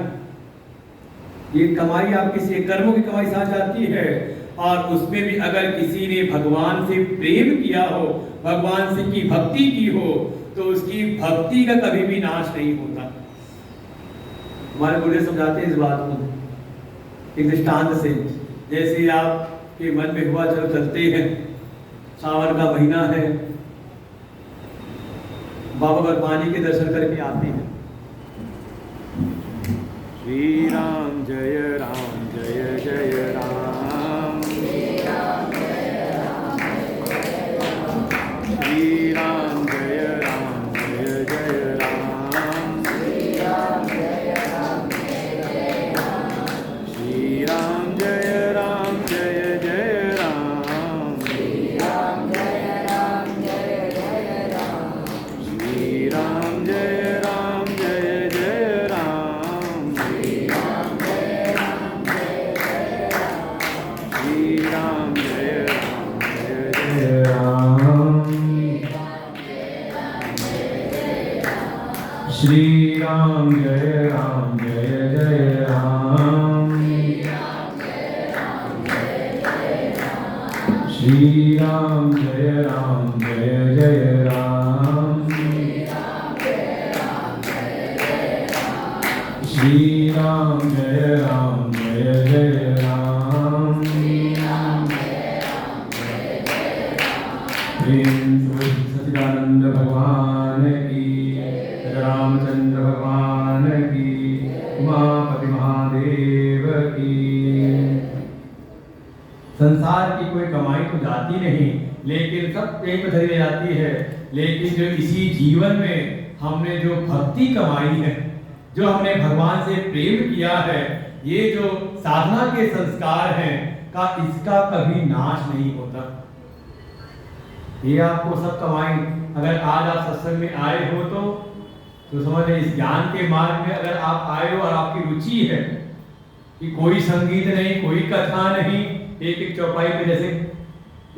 ये कमाई आपकी से कर्मों की कमाई साथ जाती है। और उसमें भी अगर किसी ने भगवान से प्रेम किया हो, भगवान से की भक्ति की हो, तो उसकी भक्ति का कभी भी नाश नहीं होता। हमारे गुरु समझाते हैं इस बात को एक दृष्टांत से। जैसे आपके मन में हुआ, चलो चलते हैं, सावन का महीना है, बाबा बर्फानी के दर्शन करके आते हैं। श्री राम जय राम जय जय राम, श्री राम जय राम जय राम, श्री राम जय राम जय जय राम, श्री राम जय राम जय जय राम, श्री राम जय राम जय जय राम, श्री राम जय राम जय जय राम, श्री राम जय राम जय जय राम, श्री राम जय राम जय जय राम, श्री राम जय राम जय जय राम, श्री राम जय राम जय जय राम, श्री राम जय राम जय जय राम, श्री राम जय राम जय जय राम, प्रेम सच्चिदानंद भगवान की, रामचंद्र भगवान की, उमापति महादेव की। संसार की कोई कमाई तो जाती नहीं, लेकिन सब एक पथरी ले जाती है। लेकिन जो इसी जीवन में हमने जो भक्ति कमाई है, जो हमने भगवान से प्रेम किया है, ये जो साधना के संस्कार हैं का, इसका कभी नाश नहीं होता। ये आपको सब कमाई, अगर आज आप सत्संग में आए हो तो समझ लें, इस ज्ञान के मार्ग में अगर आप आए हो और आपकी रुचि है कि कोई संगीत नहीं, कोई कथा नहीं, एक एक चौपाई पे जैसे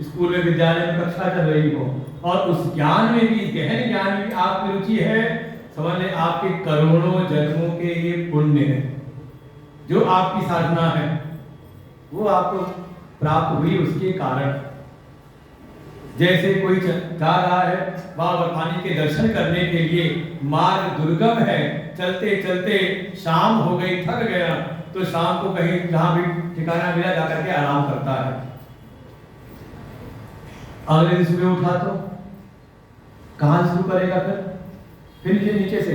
स्कूल में विद्यालय में कक्षा चल रही हो और उस ज्ञान में भी, गहन ज्ञान में भी आपकी रुचि है, समझ लें आपके करोड़ों जन्मों के ये पुण्य है, जो आपकी साधना है वो आपको प्राप्त हुई उसके कारण। जैसे कोई जा रहा है बाबा बर्फानी के दर्शन करने के लिए, मार्ग दुर्गम है, चलते चलते शाम हो गई, थक गया, तो शाम को कहीं जहां भी ठिकाना मिला जाकर के आराम करता है। अगले दिन सुबह उठा तो कहां शुरू करेगा? फिर नीचे से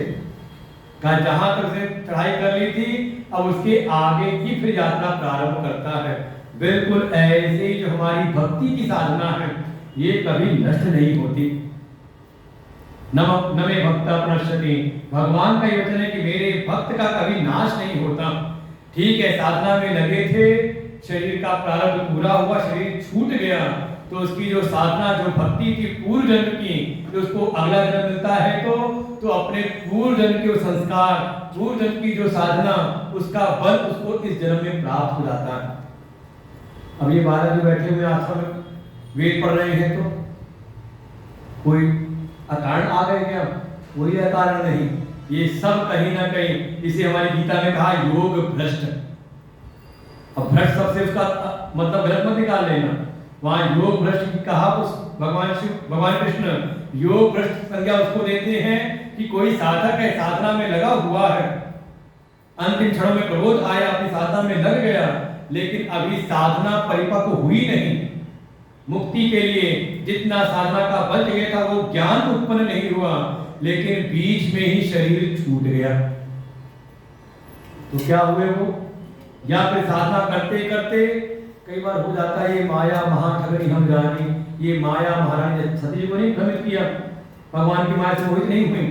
कहा जहां तक से चढ़ाई कर ली थी, अब उसके आगे की फिर यात्रा प्रारंभ करता है। बिल्कुल ऐसे ही जो हमारी भक्ति की साधना है ये कभी नष्ट नहीं होती। नमे भक्ता प्रणश्यति, भगवान का ये वचन है कि मेरे भक्त का कभी नाश नहीं होता। ठीक है, साधना में लगे थे, शरीर का प्रारब्ध पूरा हुआ, शरीर छूट गया, तो उसकी जो साधना, जो भक्ति की पूर्व जन्म की, तो उसको अगला जन्म मिलता है तो अपने पूर्व जन्म के संस्कार, पूर्व जन्म की जो साधना, उसका बल उसको इस जन्म में प्राप्त हो जाता है। अब ये बालक जो बैठे हुए आश्रम में वेद पढ़ रहे हैं, तो कोई अकारण आ गए क्या? कोई अकारण नहीं, ये सब कहीं ना कहीं, इसे हमारी गीता में कहा योग भ्रष्ट। अब भ्रष्ट सबसे उसका मतलब गलत मत निकाल लेना, वहां योग भ्रष्ट की कहा उस भगवान कृष्ण योग भ्रष्ट संज्ञा उसको देते हैं कि कोई साधक है, साधना में लगा हुआ है, अंतिम क्षणों में क्रोध आया, अपनी साधना में लग गया, लेकिन अभी साधना परिपक्व हुई नहीं। मुक्ति के लिए जितना साधना का बल चाहिए था वो ज्ञान उत्पन्न नहीं हुआ, लेकिन बीच में ही शरीर छूट गया। तो क्या हुए वो? या फिर साधना करते करते कई बार हो जाता है ये माया महाठगनी हम जानी, ये माया महारानी सती जी को नहीं भ्रमित किया, भगवान की माया से मोहित नहीं हुई,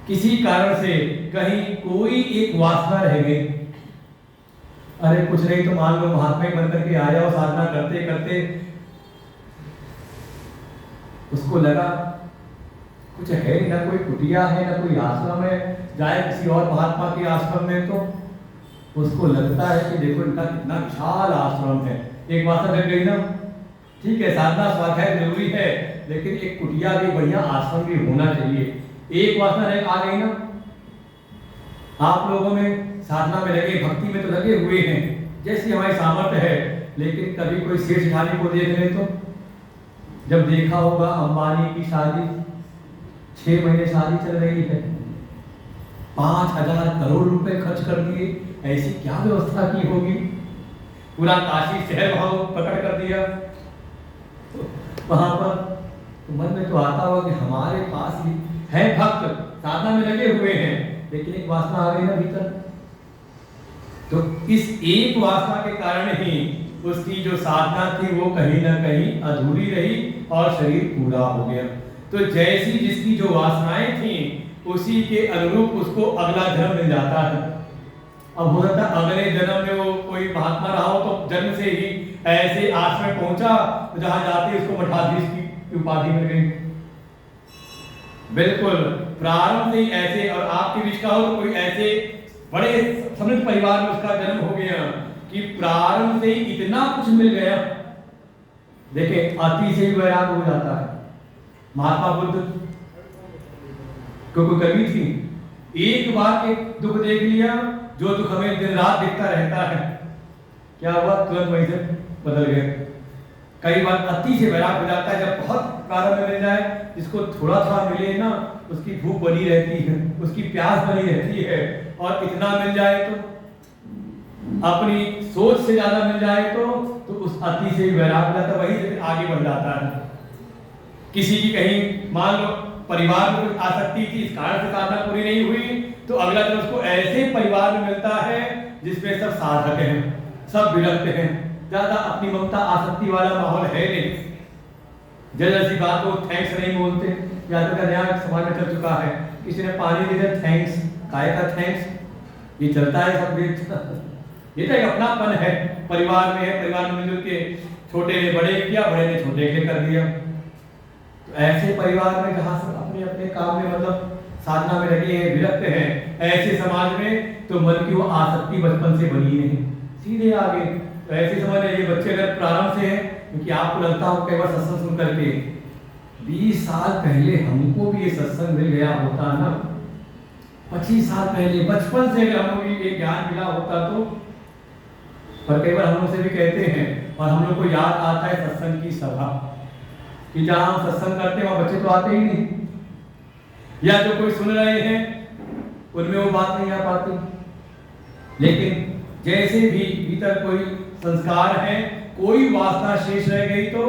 किसी कारण से कहीं कोई एक वासना रह गई। अरे कुछ नहीं तो मान लो महात्मा ही बनकर के आ जाओ, साधना करते करते उसको लगा कुछ है ना, कोई कुटिया है ना कोई आश्रम है, जाए किसी और महात्मा के आश्रम में, तो उसको लगता है कि देखो इनका कितना विशाल आश्रम है। एक वासना लग गई ना, ठीक है साधना स्वाध्याय जरूरी है, लेकिन एक कुटिया भी बढ़िया आश्रम भी होना चाहिए। एक वासना आ गई ना, आप लोगों में साधना में लगे, भक्ति में तो लगे हुए हैं जैसी हमारी सामर्थ्य है, लेकिन कभी कोई शेष ढाली को देख ले तो, जब देखा होगा अंबानी की शादी 6 महीने शादी चल रही है, 5,000 करोड़ रुपए खर्च कर दिए, ऐसी क्या व्यवस्था की होगी, पूरा काशी शहर वहां प्रकट कर दिया, तो वहां पर तो मन में तो आता होगा कि हमारे पास भी है भक्त, साधना में लगे हुए हैं, लेकिन एक वासना आ गई ना भीतर, तो इस एक वासना के कारण ही उसकी जो साधना थी वो कहीं ना कहीं अधूरी रही और शरीर पूरा हो गया। तो जैसी जिसकी जो वासनाएं थी उसी के अनुरूप उसको अगला जन्म मिल जाता है। अब हो सकता है अगले जन्म में वो कोई महात्मा रहा हो तो जन्म से ही ऐसे आश्रम पहुंचा तो जहां जाते उसको मठाधीश की उपाधि मिल गई। बिल्कुल प्रारंभ से ही ऐसे, और आपके बीच का हो तो कोई ऐसे बड़े समृद्ध परिवार में उसका जन्म हो गया कि प्रारंभ से ही इतना कुछ मिल गया। देखिए अति से ही वैराग हो जाता है। महात्मा बुद्ध को कोई कवि थी, एक बार एक दुख देख लिया, जो दुख हमें दिन रात दिखता रहता है, क्या हुआ तुरंत वहीं से बदल गए। कई बार अति से वैराग हो जाता है, जब बहुत प्रारंभ में मिल जाए, जिसको थोड़ा थोड़ा मिले ना उसकी भूख बनी रहती है, उसकी प्यास बनी रहती है, और इतना मिल जाए तो अपनी सोच से ज्यादा मिल जाए तो उस अति से वैराग हो जाता है, वहीं से आगे बढ़ जाता है। किसी की कहीं मान लो परिवार में कुछ आसक्ति थी, इस कारण से साधना पूरी नहीं हुई, तो अगला दिन उसको ऐसे परिवार में मिलता है जिसमें सब साधक हैं, सब विरक्त हैं, ज्यादा अपनी ममता आसक्ति वाला माहौल है नहीं। जैसी बात को थैंक्स नहीं बोलते, या तो नया समाज में चल चुका है, किसी ने पानी दे दिया थैंक्स, काय का थैंक्स, ये चलता है सब ये तो एक अपनापन है, परिवार में है, परिवार में मिलजुल के छोटे ने बड़े किया, बड़े ने छोटे के कर दिया। तो ऐसे परिवार में जहाँ सब अपने अपने काम में मतलब साधना में लगे हैं, विरक्त हैं, ऐसे समाज में तो मन की वो आसक्ति बचपन से बनी नहीं, सीधे आगे। तो ऐसे समझ ये बच्चे अगर प्रारंभ से हैं क्योंकि आपको लगता हो कई बार सत्संग सुन करके 20 साल पहले हमको भी ये सत्संग मिल गया होता ना, 25 साल पहले बचपन से अगर हमको भी ये ज्ञान मिला होता तो। पर कई बार हम लोग से भी कहते हैं और हम लोग को याद आता है सत्संग की सभा कि जहाँ हम सत्संग करते हैं वहाँ बच्चे तो आते ही नहीं, या जो कोई सुन रहे हैं उनमें वो बात नहीं आ पाती। लेकिन जैसे भी भीतर कोई संस्कार है, कोई वासना शेष रह गई तो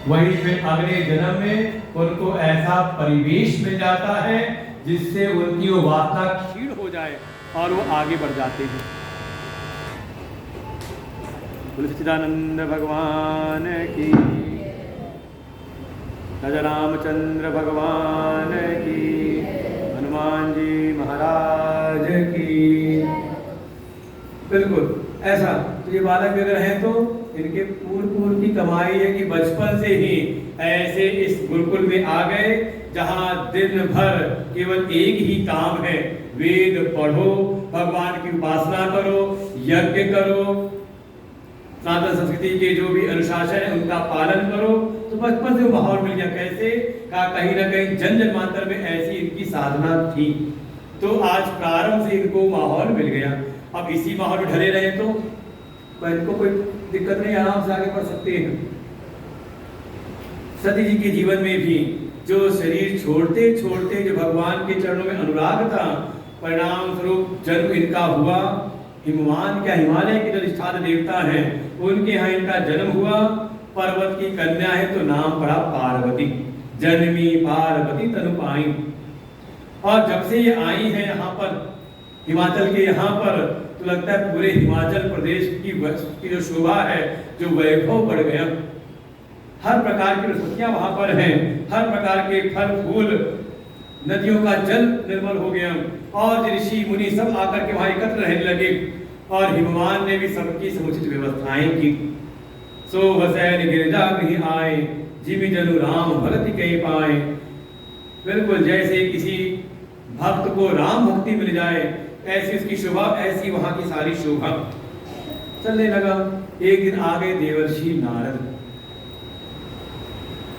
वही फिर अगले जन्म में उनको ऐसा परिवेश मिल जाता है जिससे उनकी वो वासना क्षीण हो जाए और वो आगे बढ़ जाते हैं। बोले सच्चिदानंद भगवान की, राजा रामचंद्र भगवान की, हनुमान जी महाराज की। बिल्कुल ऐसा। तो ये बालक अगर हैं तो इनके पूर्व की कमाई है कि बचपन से ही ऐसे इस गुरुकुल में आ गए जहाँ दिन भर केवल एक ही काम है, वेद पढ़ो, भगवान की उपासना करो, यज्ञ करो, सनातन संस्कृति के जो भी अनुशासन है उनका पालन करो। तो बचपन से वो माहौल मिल गया। कैसे कहा, कहीं ना कहीं जन जन्मांतर में ऐसी इनकी साधना थी, तो आज प्रारंभ से इनको माहौल मिल गया। अब इसी माहौल में ढले रहे तो इनको कोई दिक्कत नहीं, आराम से आगे बढ़ सकते हैं। सती जी के जीवन में भी जो शरीर छोड़ते छोड़ते जो भगवान के चरणों में अनुराग था, परिणाम स्वरूप जन्म इनका हुआ। हिमवान क्या, हिमालय के जो अधिष्ठान देवता हैं उनके यहाँ इनका जन्म हुआ। पर्वत की कन्या है तो नाम पड़ा पार्वती, जन्मी पार्वती तनु पाई। और जब से ये आई है यहाँ पर हिमाचल के यहाँ पर, तो लगता है पूरे हिमाचल प्रदेश की जो शोभा है, जो वैभव बढ़ गया। हर प्रकार की वस्तुएं वहां पर हैं, हर प्रकार के फल फूल, नदियों का जल निर्मल हो गया और ऋषि मुनि सब आकर के वहां एकत्र रहने लगे और हिमवान ने भी सबकी समुचित व्यवस्थाएं की। सो वसैन गिरजा नहीं आए, जिमि जनु राम भगति कहीं पाए। बिल्कुल जैसे किसी भक्त को राम भक्ति मिल जाए, ऐसी उसकी शोभा, ऐसी वहां की सारी शोभा। चलने लगा। एक दिन आ गए देवर्षि नारद।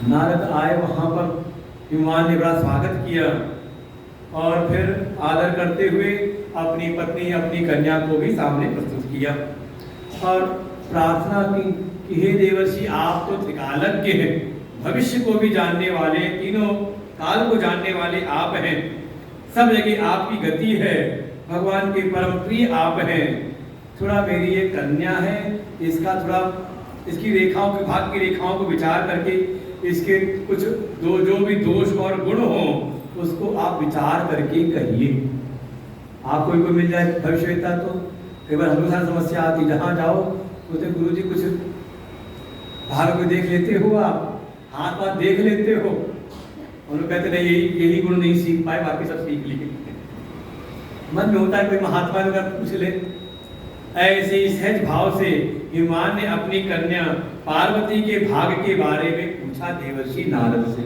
नारद आए वहां पर, हिमवान ने बड़ा स्वागत किया और फिर आदर करते हुए अपनी पत्नी अपनी कन्या को भी सामने प्रस्तुत किया और प्रार्थना की कि हे देवर्षि, आप तो त्रिकालज्ञ हैं, भविष्य को भी जानने वाले, तीनों काल को जानने वाले आप हैं, सब जगह आपकी गति है, भगवान के परम प्रिय आप हैं। थोड़ा मेरी ये कन्या है, इसका थोड़ा इसकी रेखाओं के भाग की रेखाओं को विचार करके इसके कुछ जो भी दोष और गुण हो उसको आप विचार करके कहिए। आपको कोई मिल जाए भविष्यवेत्ता तो कई बार हमें सारी समस्या आती, जहाँ जाओ बोलते गुरु जी कुछ बाहर कोई देख लेते हो, आप हाथ पाथ देख लेते हो, और लोग कहते नहीं यही गुण नहीं सीख पाए, बाकी सब सीख लिए। मन में होता है कोई महात्मा का पूछ ले। ऐसे ही सहज भाव से हिमवान ने अपनी कन्या पार्वती के भाग के बारे में पूछा देवर्षि नारद से।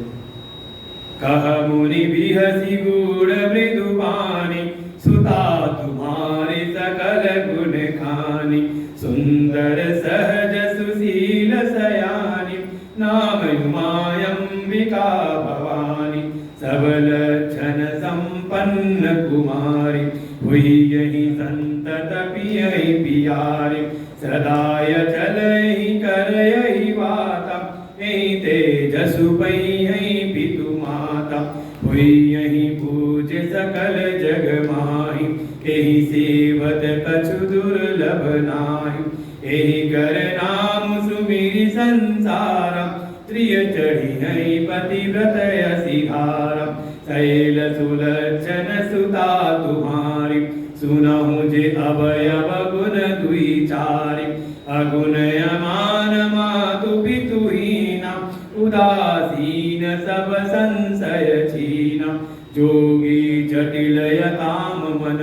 कह मुनि बिहसी गूढ़ मृदुबानी, सुता तुम्हारी सकल गुण खानी, सुंदर सहज सुशील सयानी, नाम उमायंबिका भवानी, सबल क्षण संपन्न कुमारी, हुई यही संतत पियहि पियारी, सदाय चलहि करहि वाता, यही तेजसु पइहि पितु माता, हुई यही पूज सकल जग माहि, एहि सेवत कछु दुर्लभ नाहि, एहि कर नाम सुमिरि संसारा, त्रिय चढ़ी हई पतिव्रत यसिधारा, शैल सुलक्षण सुता तुम्हारी, सुनहु जे अवयव गुण दुई चारि, अगुण अमान मातु पितुहीना, उदासीन सब संशय छीना, जोगी जटिलय काम मन,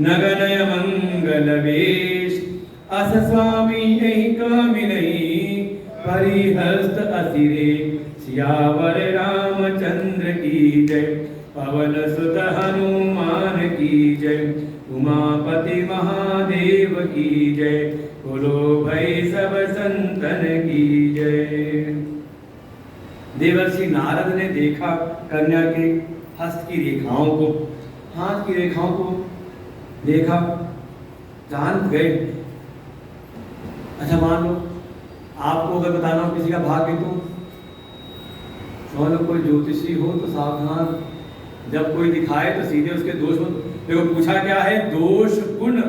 नगनय मंगल वेश, अस स्वामी यही कामिनी, परिहस्त असिरे, सियावर रामचंद्र की जय, पवन सुत हनुमान की की जय, उमापति महादेव की जय, बोलो भाई सब संतन की जय। देवर्षि नारद ने देखा कन्या के हस्त की रेखाओं को, हाथ की रेखाओं को देखा, जान गए। अच्छा मान लो आपको अगर बताना हो किसी का भाग्य, तो कोई ज्योतिषी हो तो सावधान, जब कोई दिखाए तो सीधे उसके दोष हो। देखो पूछा क्या है, दोष गुण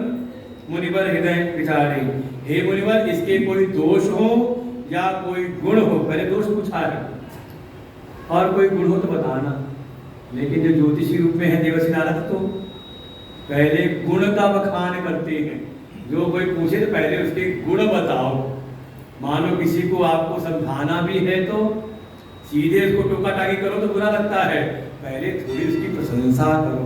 मुनिवर हृदय विचारे, हे मुनिवर इसके कोई दोष हो या कोई गुण हो, पहले दोष पूछा है, और कोई गुण हो तो बताना। लेकिन जो ज्योतिषी रूप में है देवर्षि नारद, तो पहले गुण का बखान करते हैं। जो कोई पूछे तो पहले उसके गुण बताओ। मानो किसी को आपको समझाना भी है तो सीधे उसको टोका टाकी करो तो बुरा लगता है, पहले थोड़ी उसकी प्रशंसा करो।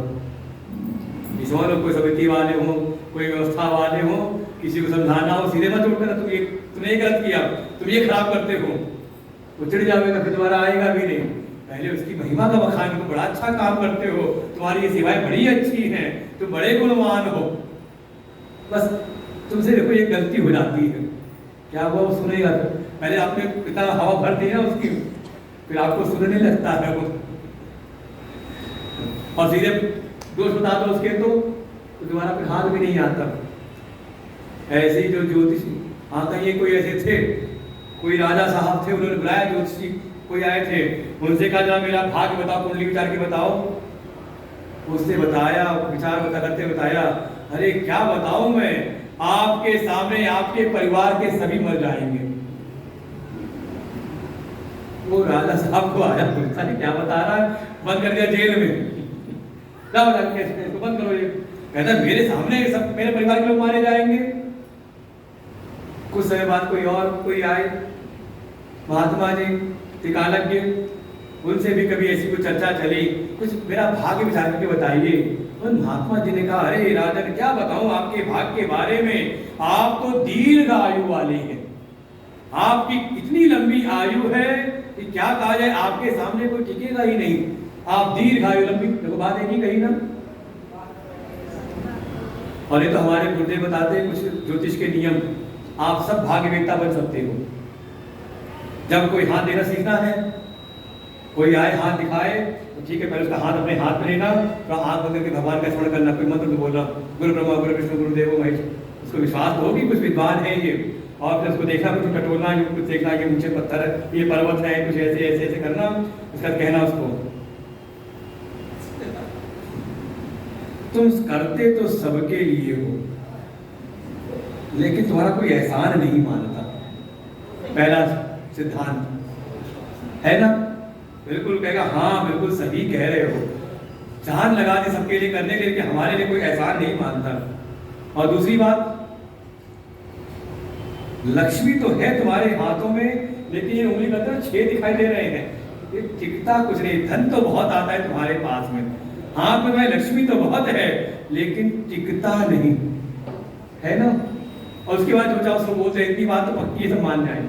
इसमें कोई समिति वाले हो, कोई व्यवस्था वाले हो, किसी को समझाना हो, सीधे मत उठ कर तुमने ये गलत किया, तुम ये खराब करते हो, वो चिढ़ जाएगा, फिर दोबारा आएगा भी नहीं। पहले उसकी महिमा का बखान करो, बड़ा अच्छा काम करते हो, तुम्हारी ये सेवाएं बड़ी अच्छी हैं, तुम बड़े गुणवान हो। बस तुमसे देखो ये गलती हो जाती है, क्या हुआ वो सुनेगा। पहले आपने इतना हवा भर दिया उसकी, फिर आपको सुनने लगता है वो, और सीधे दोष बता दो उसके तो दोबारा फिर हाथ भी नहीं आता। ऐसे ही जो ज्योतिषी, हाँ कहीं कोई ऐसे थे, कोई राजा साहब थे, उन्होंने बुलाया ज्योतिषी, कोई आए थे, उनसे कहा जरा मेरा भाग्य बताओ, कुंडली विचार के बताओ। उसने बताया, विचार बता करते बताया, अरे क्या बताऊं मैं, आपके सामने आपके परिवार के सभी मर जाएंगे। वो राजा साहब को आया, पूछा क्या बता रहा है, बंद कर दिया जेल में, बंद करो ये। कहता मेरे सामने सब मेरे परिवार के लोग मारे जाएंगे। कुछ समय बाद कोई आए, महात्मा जी टिकालज्ञ, उनसे भी कभी ऐसी कुछ चर्चा चली, कुछ मेरा भाग्य विचार करके बताइए। उन महात्मा जी ने कहा, अरे राजन क्या बताऊं आपके भाग्य के बारे में, आप तो दीर्घ आयु वाले हैं, आपकी इतनी लंबी आयु है कि क्या कहा जाए, आपके सामने कोई टिकेगा ही नहीं, आप दीर्घ आयु लंबी। देखो बात है कि कहीं ना, और ये तो हमारे गुरुदेव बताते हैं कुछ ज्योतिष के नियम, आप सब भाग्यवेत्ता बन सकते हो। जब कोई हाथ देना सीखना है, कोई आए हाथ दिखाए तो ठीक है, पहले उसका हाथ अपने हाथ में लेना, तो हाथ बंद करके भगवान का स्मरण करना, कोई मंत्र तो बोलना, गुरु ब्रह्मा गुरु विष्णु गुरुदेव महेश, उसको विश्वास तो होगी कुछ विद्वान है ये, और फिर उसको देखना, कुछ टटोलना, कुछ देखना कि ऊंचे पत्थर ये पर्वत है, कुछ ऐसे ऐसे ऐसे करना, उसका कहना उसको। तुम करते तो सबके लिए हो, लेकिन तुम्हारा कोई एहसान नहीं मानता, पहला सिद्धांत है ना। बिल्कुल कहेगा हाँ बिल्कुल सही कह रहे हो, जान लगा दी सबके लिए करने के लिए, हमारे लिए कोई एहसान नहीं मानता। और दूसरी बात, लक्ष्मी तो है तुम्हारे हाथों में, लेकिन ये उंगली का 6 दिखाई दे रहे हैं, ये टिकता कुछ नहीं। धन तो बहुत आता है तुम्हारे पास में, हाथ में लक्ष्मी तो बहुत है, लेकिन टिकता नहीं है ना। और उसके बाद जो चाहो उसको बोलते हैं, इतनी बात तो पक्की सब मान जाए,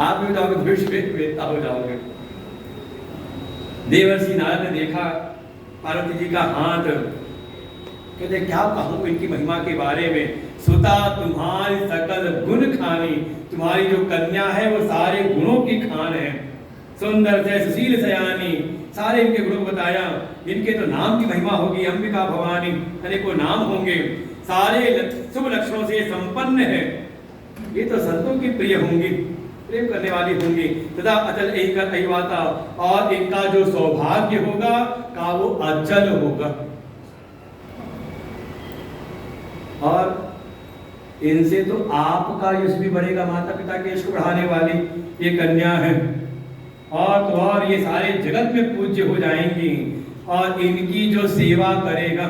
आप भी जाओगे भविष्य वेत्ता हो जाओगे। देवर्षि नारद ने देखा पार्वती जी का हाथ, कहते क्या कहूं इनकी महिमा के बारे में, सुता तुम्हारी सकल गुण खानी, तुम्हारी जो कन्या है वो सारे गुणों की खान है, सुंदर से सुशील सयानी, सारे इनके गुणों को बताया। इनके तो नाम की महिमा होगी, अंबिका भवानी, अनेकों नाम होंगे, सारे शुभ लक्षणों से संपन्न है, ये तो संतों की प्रिय होंगी, प्रेम करने वाली होंगी, तथा अचल एकल अहिवाता, और इनका जो सौभाग्य होगा का वो अचल होगा। और इनसे तो आपका यश भी बढ़ेगा, माता पिता के यश को बढ़ाने वाली ये कन्या है, और तो और ये सारे जगत में पूज्य हो जाएंगी, और इनकी जो सेवा करेगा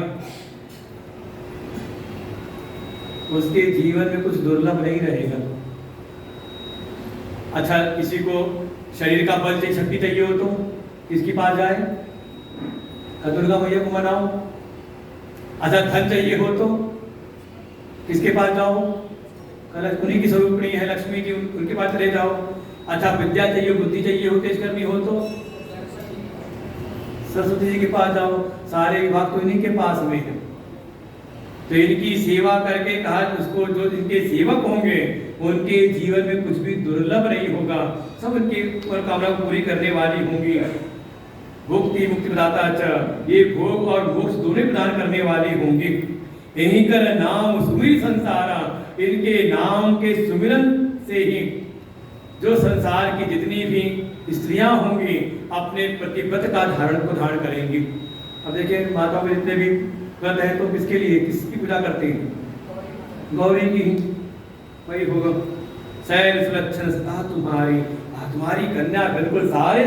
उसके जीवन में कुछ दुर्लभ नहीं रहेगा। अच्छा किसी को शरीर का बल चाहिए, शक्ति चाहिए हो तो किसके पास जाए, दुर्गा मैया को मनाओ। अच्छा धन चाहिए हो तो किसके पास जाओ, उन्हीं की स्वरूपणी है लक्ष्मी की, उनके पास चले जाओ। अच्छा विद्या चाहिए, बुद्धि चाहिए हो, तेज करनी हो तो सरस्वती जी के पास जाओ। सारे विभाग तो इन्हीं के पास में है। तो इनकी सेवा करके कहा उसको जो इनके सेवक होंगे उनके जीवन में कुछ भी दुर्लभ नहीं होगा, सब उनकी मनोकामना पूरी करने वाली होंगी। भुक्ति मुक्ति प्रदाता च, ये भोग और मोक्ष दोनों प्रदान करने वाली होंगी। यही कर नाम सुमिर संसारा, इनके नाम के सुमिरन से ही जो संसार की जितनी भी स्त्रियां होंगी अपने प्रतिव्रत का धारण करेंगी। अब देखिए माता में जितने भी व्रत है तो किसके लिए किसकी पूजा करते हैं? गौरी की, वही होगा शैल सुलक्षण सदा तुम्हारी, तुम्हारी कन्या बिल्कुल सारे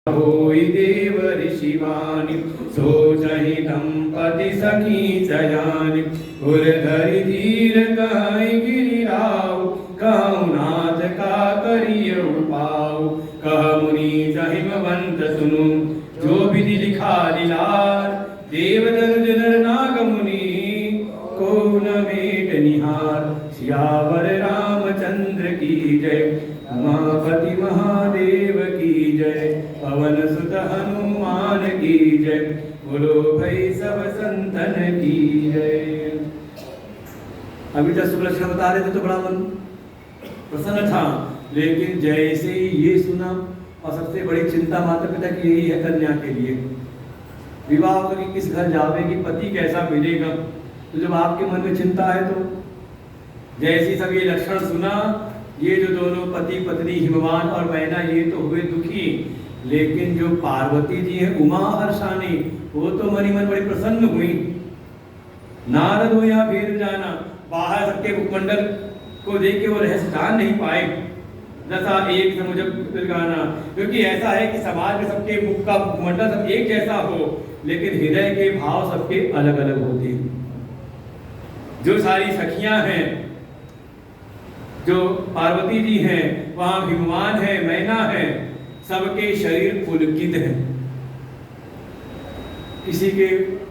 होई देव ऋषिवाणी, सोचहि दंपति सखी चयानि। उर धरि धीर कहै गिरिराव, कहु नाथ का करिय उपाव। कह मुनि जहिमवंत सुनु, जो विधि लिखा लीलार। देव दनुज नर नाग मुनि, को न भेट निहार। सियावर रामचंद्र की जय, उमापति महादेव की जय। पवन सुत हनुमान की जय, बोलो भाई सब संतन की जय। अभी तक सुलक्षण बता रहे थे तो बड़ा मन प्रसन्न था, लेकिन जैसे ही ये सुना, और सबसे बड़ी चिंता माता पिता की यही है कन्या के लिए, विवाह करके किस घर जावेगी, पति कैसा मिलेगा। तो जब आपके मन में चिंता है तो जैसे सब ये लक्षण सुना, ये जो दोनों पति पत्नी हिमवान और मैना ये तो हुए दुखी, लेकिन जो पार्वती जी है उमा हर्षानी, वो तो मनी मन बड़ी प्रसन्न हुई। नारद हो या फिर जाना, बाहर सबके मुखमंडल को देख के वो रहस्य जान नहीं पाए। दशा एक समुझ गाना, क्योंकि ऐसा है कि समाज में सबके मुख का मुखमंडल सब एक जैसा हो, लेकिन हृदय के भाव सबके अलग अलग होते हैं। जो सारी सखियां हैं, जो पार्वती जी हैं, वहां भीमवान है, मैना है, सबके शरीर पुलकित है, किसी के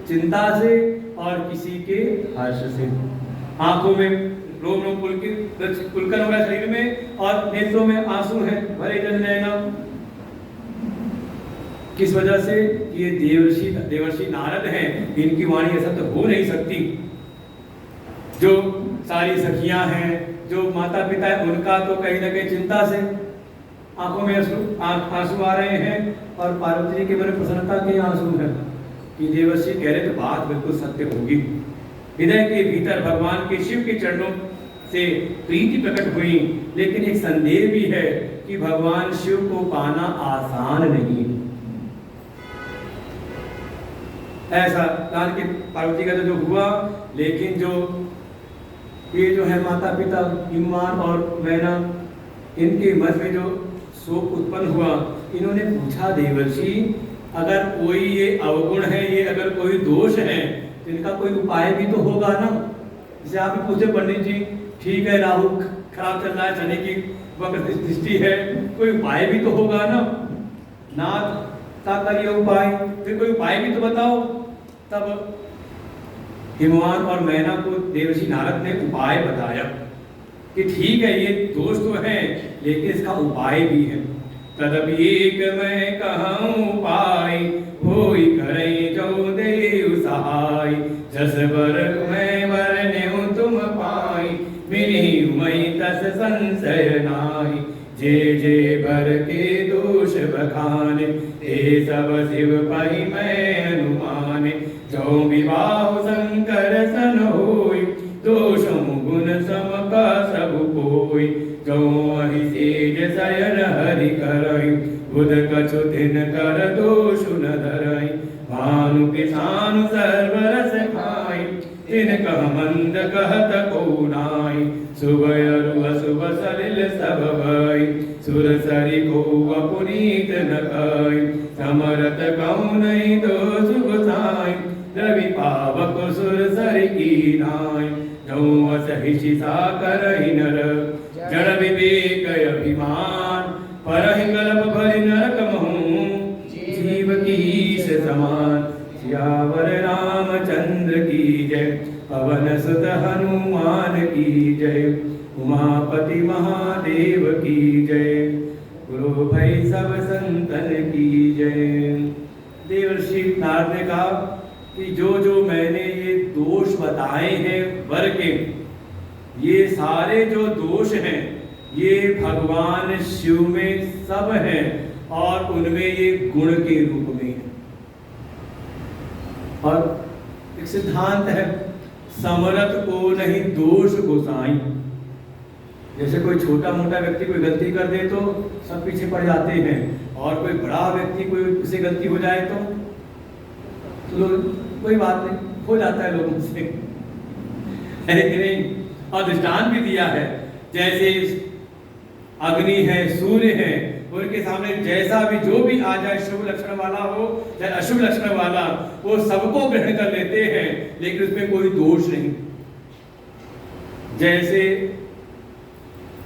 चिंता से और किसी के हर्ष से। आंखों में रोम रोम पुलकन हो रहा है शरीर में, और नेत्रों में आंसू है भरे जल नैना। किस वजह से? ये देवर्षि नारद हैं, इनकी वाणी ऐसा तो हो नहीं सकती। जो सारी सखियां हैं, जो माता पिता है, उनका तो कहीं ना कहीं चिंता से आंखों में आंसू आ रहे हैं, और पार्वती जी के मन प्रसन्नता के आंसू है कि देवर्षि कह रहे तो बात बिल्कुल सत्य होगी। हृदय के भीतर भगवान के शिव के चरणों से प्रीति प्रकट हुई, लेकिन एक संदेह भी है कि भगवान शिव को पाना आसान नहीं है। ऐसा कारण कि पार्वती का जो हुआ, लेकिन जो ये जो है माता पिता हिमवान और मैना, इनके मन में जो शोक उत्पन्न हुआ, इन्होंने पूछा देवर्षि अगर कोई ये अवगुण है, ये अगर कोई दोष है तो इनका कोई उपाय भी तो होगा ना। जैसे आप पूछे पंडित जी, ठीक है राहु खराब चल रहा है, शनि की वक्र दृष्टि है, कोई उपाय भी तो होगा ना। नाथ ता करिए उपाय, फिर कोई उपाय भी तो बताओ। तब हिमवान और मैना को देवर्षि नारद ने उपाय बताया कि ठीक है ये दोष तो है, लेकिन इसका उपाय भी है। तदपि एक मैं कहूँ उपाय, होई करई जो देव सहाय। जस बर मैं वरन्यु तुम पाई, बिनि मई तस संशय नाई। जे जे बर के दोष बखाने, ते सब शिव पहि मैं अनुमाने। जो विवाह शंकर सन होई, दोषों गुण सम का सब कोई। जो अहि सेज शयन हरि करई, बुध कछु दिन कर दोष न धरई। भानु किसानु सर्वरस खाई, तिनका मंद कहत को नाई। शुभ अरु अशुभ सलिल सब भई, सुर सरि को पुनीत न कई। समरथ कहूँ नहीं दोष गोसाई, रवि पावक सुर सरि की नाई। जो असहिषि सा करहि नर, जड़ विवेक अभिमान। परहि कल्प भरि नरक महूँ, जीव कीस समान। सियावर रामचंद्र की जय, पवन सुत हनुमान की जय। उमापति महादेव की जय, गुरु भाई सब संतन की जय। देवर्षि नारद ने कहा कि जो जो मैंने ये दोष बताए हैं वर के, ये सारे जो दोष हैं ये भगवान शिव में सब हैं, और उनमें ये गुण के रूप में है। और एक सिद्धांत है, समरथ को नहीं दोष गोसाई। जैसे कोई छोटा मोटा व्यक्ति कोई गलती कर दे तो सब पीछे पड़ जाते हैं, और कोई बड़ा व्यक्ति कोई उससे गलती हो जाए तो लोग कोई बात नहीं, हो जाता है लोगों से, है कि नहीं। और दृष्टांत भी दिया है, जैसे अग्नि है, सूर्य है, उनके सामने जैसा भी जो भी आ जाए, शुभ लक्षण वाला हो चाहे अशुभ लक्षण वाला, वो सबको ग्रहण कर लेते हैं, लेकिन उसमें कोई दोष नहीं। जैसे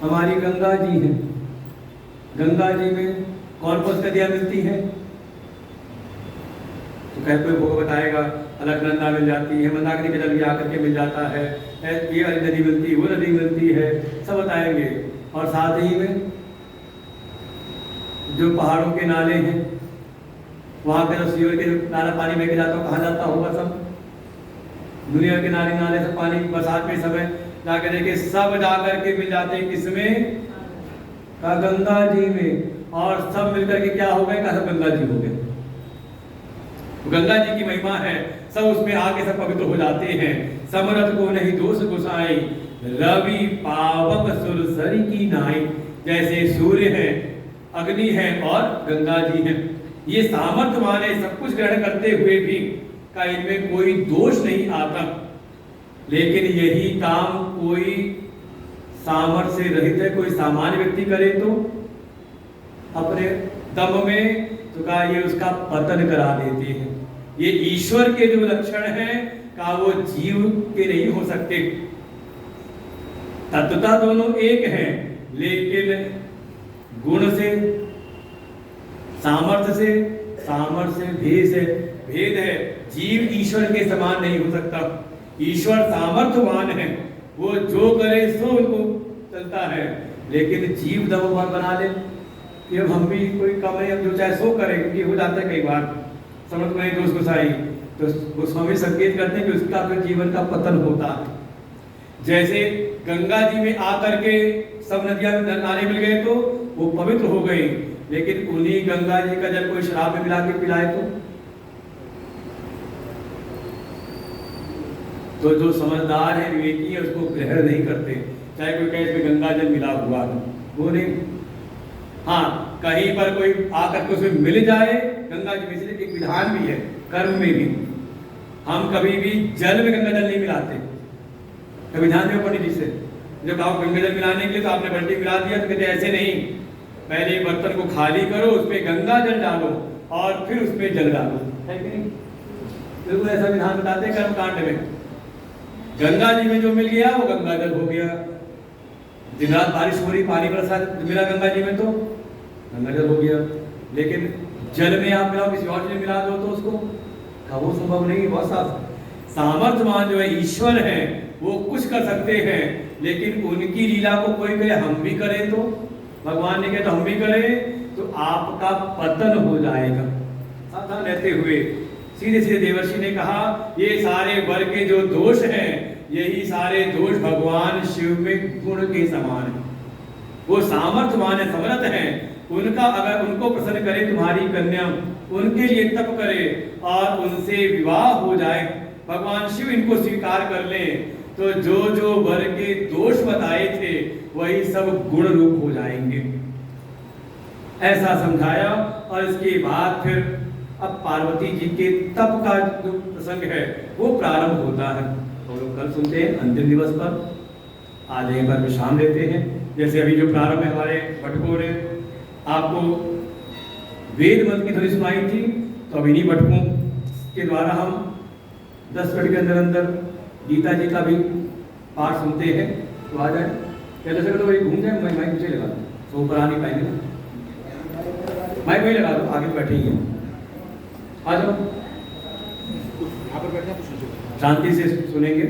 हमारी गंगा जी है, गंगा जी में कौन कौन सी नदियां मिलती हैं? तो कह कोई वो बताएगा, अलकनंदा मिल जाती है, मंदाकिनी का जल भी आकर के मिल जाता है, ये वाली नदी मिलती है, वो नदी मिलती है, सब बताएंगे। और साथ ही में जो पहाड़ों के नाले हैं, वहाँ पे जो सीवर के नाला पानी बह के जाता हो, कहाँ जाता होगा? सब दुनिया के नाले नाले सब पानी बरसात के समय जाकर देखे, सब जाकर के मिल जाते हैं किसमें? का गंगा जी में। और सब मिलकर के क्या हो गए? का सब गंगा जी हो गए। गंगा जी की महिमा है, सब उसमें आके सब पवित्र हो जाते हैं। समरथ को नहीं दोष गोसाई, रवि पावक सुर सरि की नाई। जैसे सूर्य है, अग्नि है और गंगा जी है, ये सामर्थ्यवान है, सब कुछ ग्रहण करते हुए भी का इनमें कोई दोष नहीं आता। लेकिन यही काम कोई सामर्थ्य से रहित है, कोई सामान्य व्यक्ति करे तो अपने दम में तो का ये उसका पतन करा देते हैं। ये ईश्वर के जो लक्षण हैं का वो जीव के नहीं हो सकते। तत्वता दोनों एक हैं, लेकिन गुण से, सामर्थ्य से भेद है। जीव ईश्वर के समान नहीं हो सकता। ईश्वर सामर्थ्यवान है, वो जो करे सो उनको चलता है, लेकिन जीव दम भर बना ले कि अब हम भी कोई काम नहीं, हम जो चाहे सो करें, क्योंकि हो जाता है कई बार समर्थ में दोष गोसाई, तो गोस्वामी संकेत करते हैं कि उसका फिर जीवन का पतन होता है। जैसे गंगा जी में आकर के सब नदियां नाले मिल गए तो वो पवित्र हो गई, लेकिन उन्हीं गंगा जी का जल कोई शराब में मिला के पिलाए तो जो समझदार है, विवेकी है, उसको ग्रहण नहीं करते। चाहे कोई कहे इसमें गंगा जल मिला हुआ है, वो नहीं। हाँ, कहीं पर कोई आकर के उसमें मिल जाए गंगा जी में से एक विधान भी है कर्म में भी, हम कभी भी जल में गंगा जल नहीं मिलाते। कभी ध्यान दें पंडित जी से, जब कहा गंगा जल मिलाने के लिए तो आपने बल्टी मिला दिया, तो कहते ऐसे नहीं, पहले बर्तन को खाली करो, उसमें गंगा जल डालो और फिर उसमें जल डालो, है कि नहीं? बिल्कुल ऐसा विधान बताते हैं कर्म कांड में। गंगा जी में जो मिल गया वो गंगा जल हो गया। दिन रात बारिश हो रही, पानी बरसा मिला गंगा जी में तो गंगा जल हो गया। लेकिन जल में आप मिलाओ, किसी और चीज मिला दो तो उसको वो संभव नहीं। बहुत साफ सामर्थ्यवान जो है ईश्वर है, वो कुछ कर सकते हैं, लेकिन उनकी लीला को कोई कहे हम भी करें तो, भगवान ने कहा तो हम भी करें तो आपका पतन हो जाएगा। सावधान रहते हुए सीधे सीधे देवर्षि ने कहा ये सारे वर के जो दोष हैं, यही सारे दोष भगवान शिव में गुण के समान है। वो सामर्थ्यवान है, समर्थ है, उनका अगर उनको प्रसन्न करे तुम्हारी कन्या, उनके लिए तप करे और उनसे विवाह हो जाए, भगवान शिव इनको स्वीकार कर ले, तो जो जो वर के दोष बताए थे वही सब गुण रूप हो जाएंगे। ऐसा समझाया और इसके बाद फिर अब पार्वती जी के तप का जो प्रसंग है वो प्रारंभ होता है। तो लोग कल सुनते हैं अंतिम दिवस पर, आज एक बार विश्राम लेते हैं। जैसे अभी जो प्रारंभ है हमारे बटकों ने आपको वेद मंत्र की ध्वनि सुनाई थी, तो अब इन्हीं बटकों के द्वारा हम 10 मिनट के अंदर अंदर गीता जी का भी पाठ सुनते हैं। तो आ जाए, पहले से तो वही घूम जाए, मैं माइक मुझे लगा दूँ, तो ऊपर आ नहीं पाएंगे ना, माइक वही लगा दो, आगे बैठे ही हैं, आ जाओ, शांति से सुनेंगे।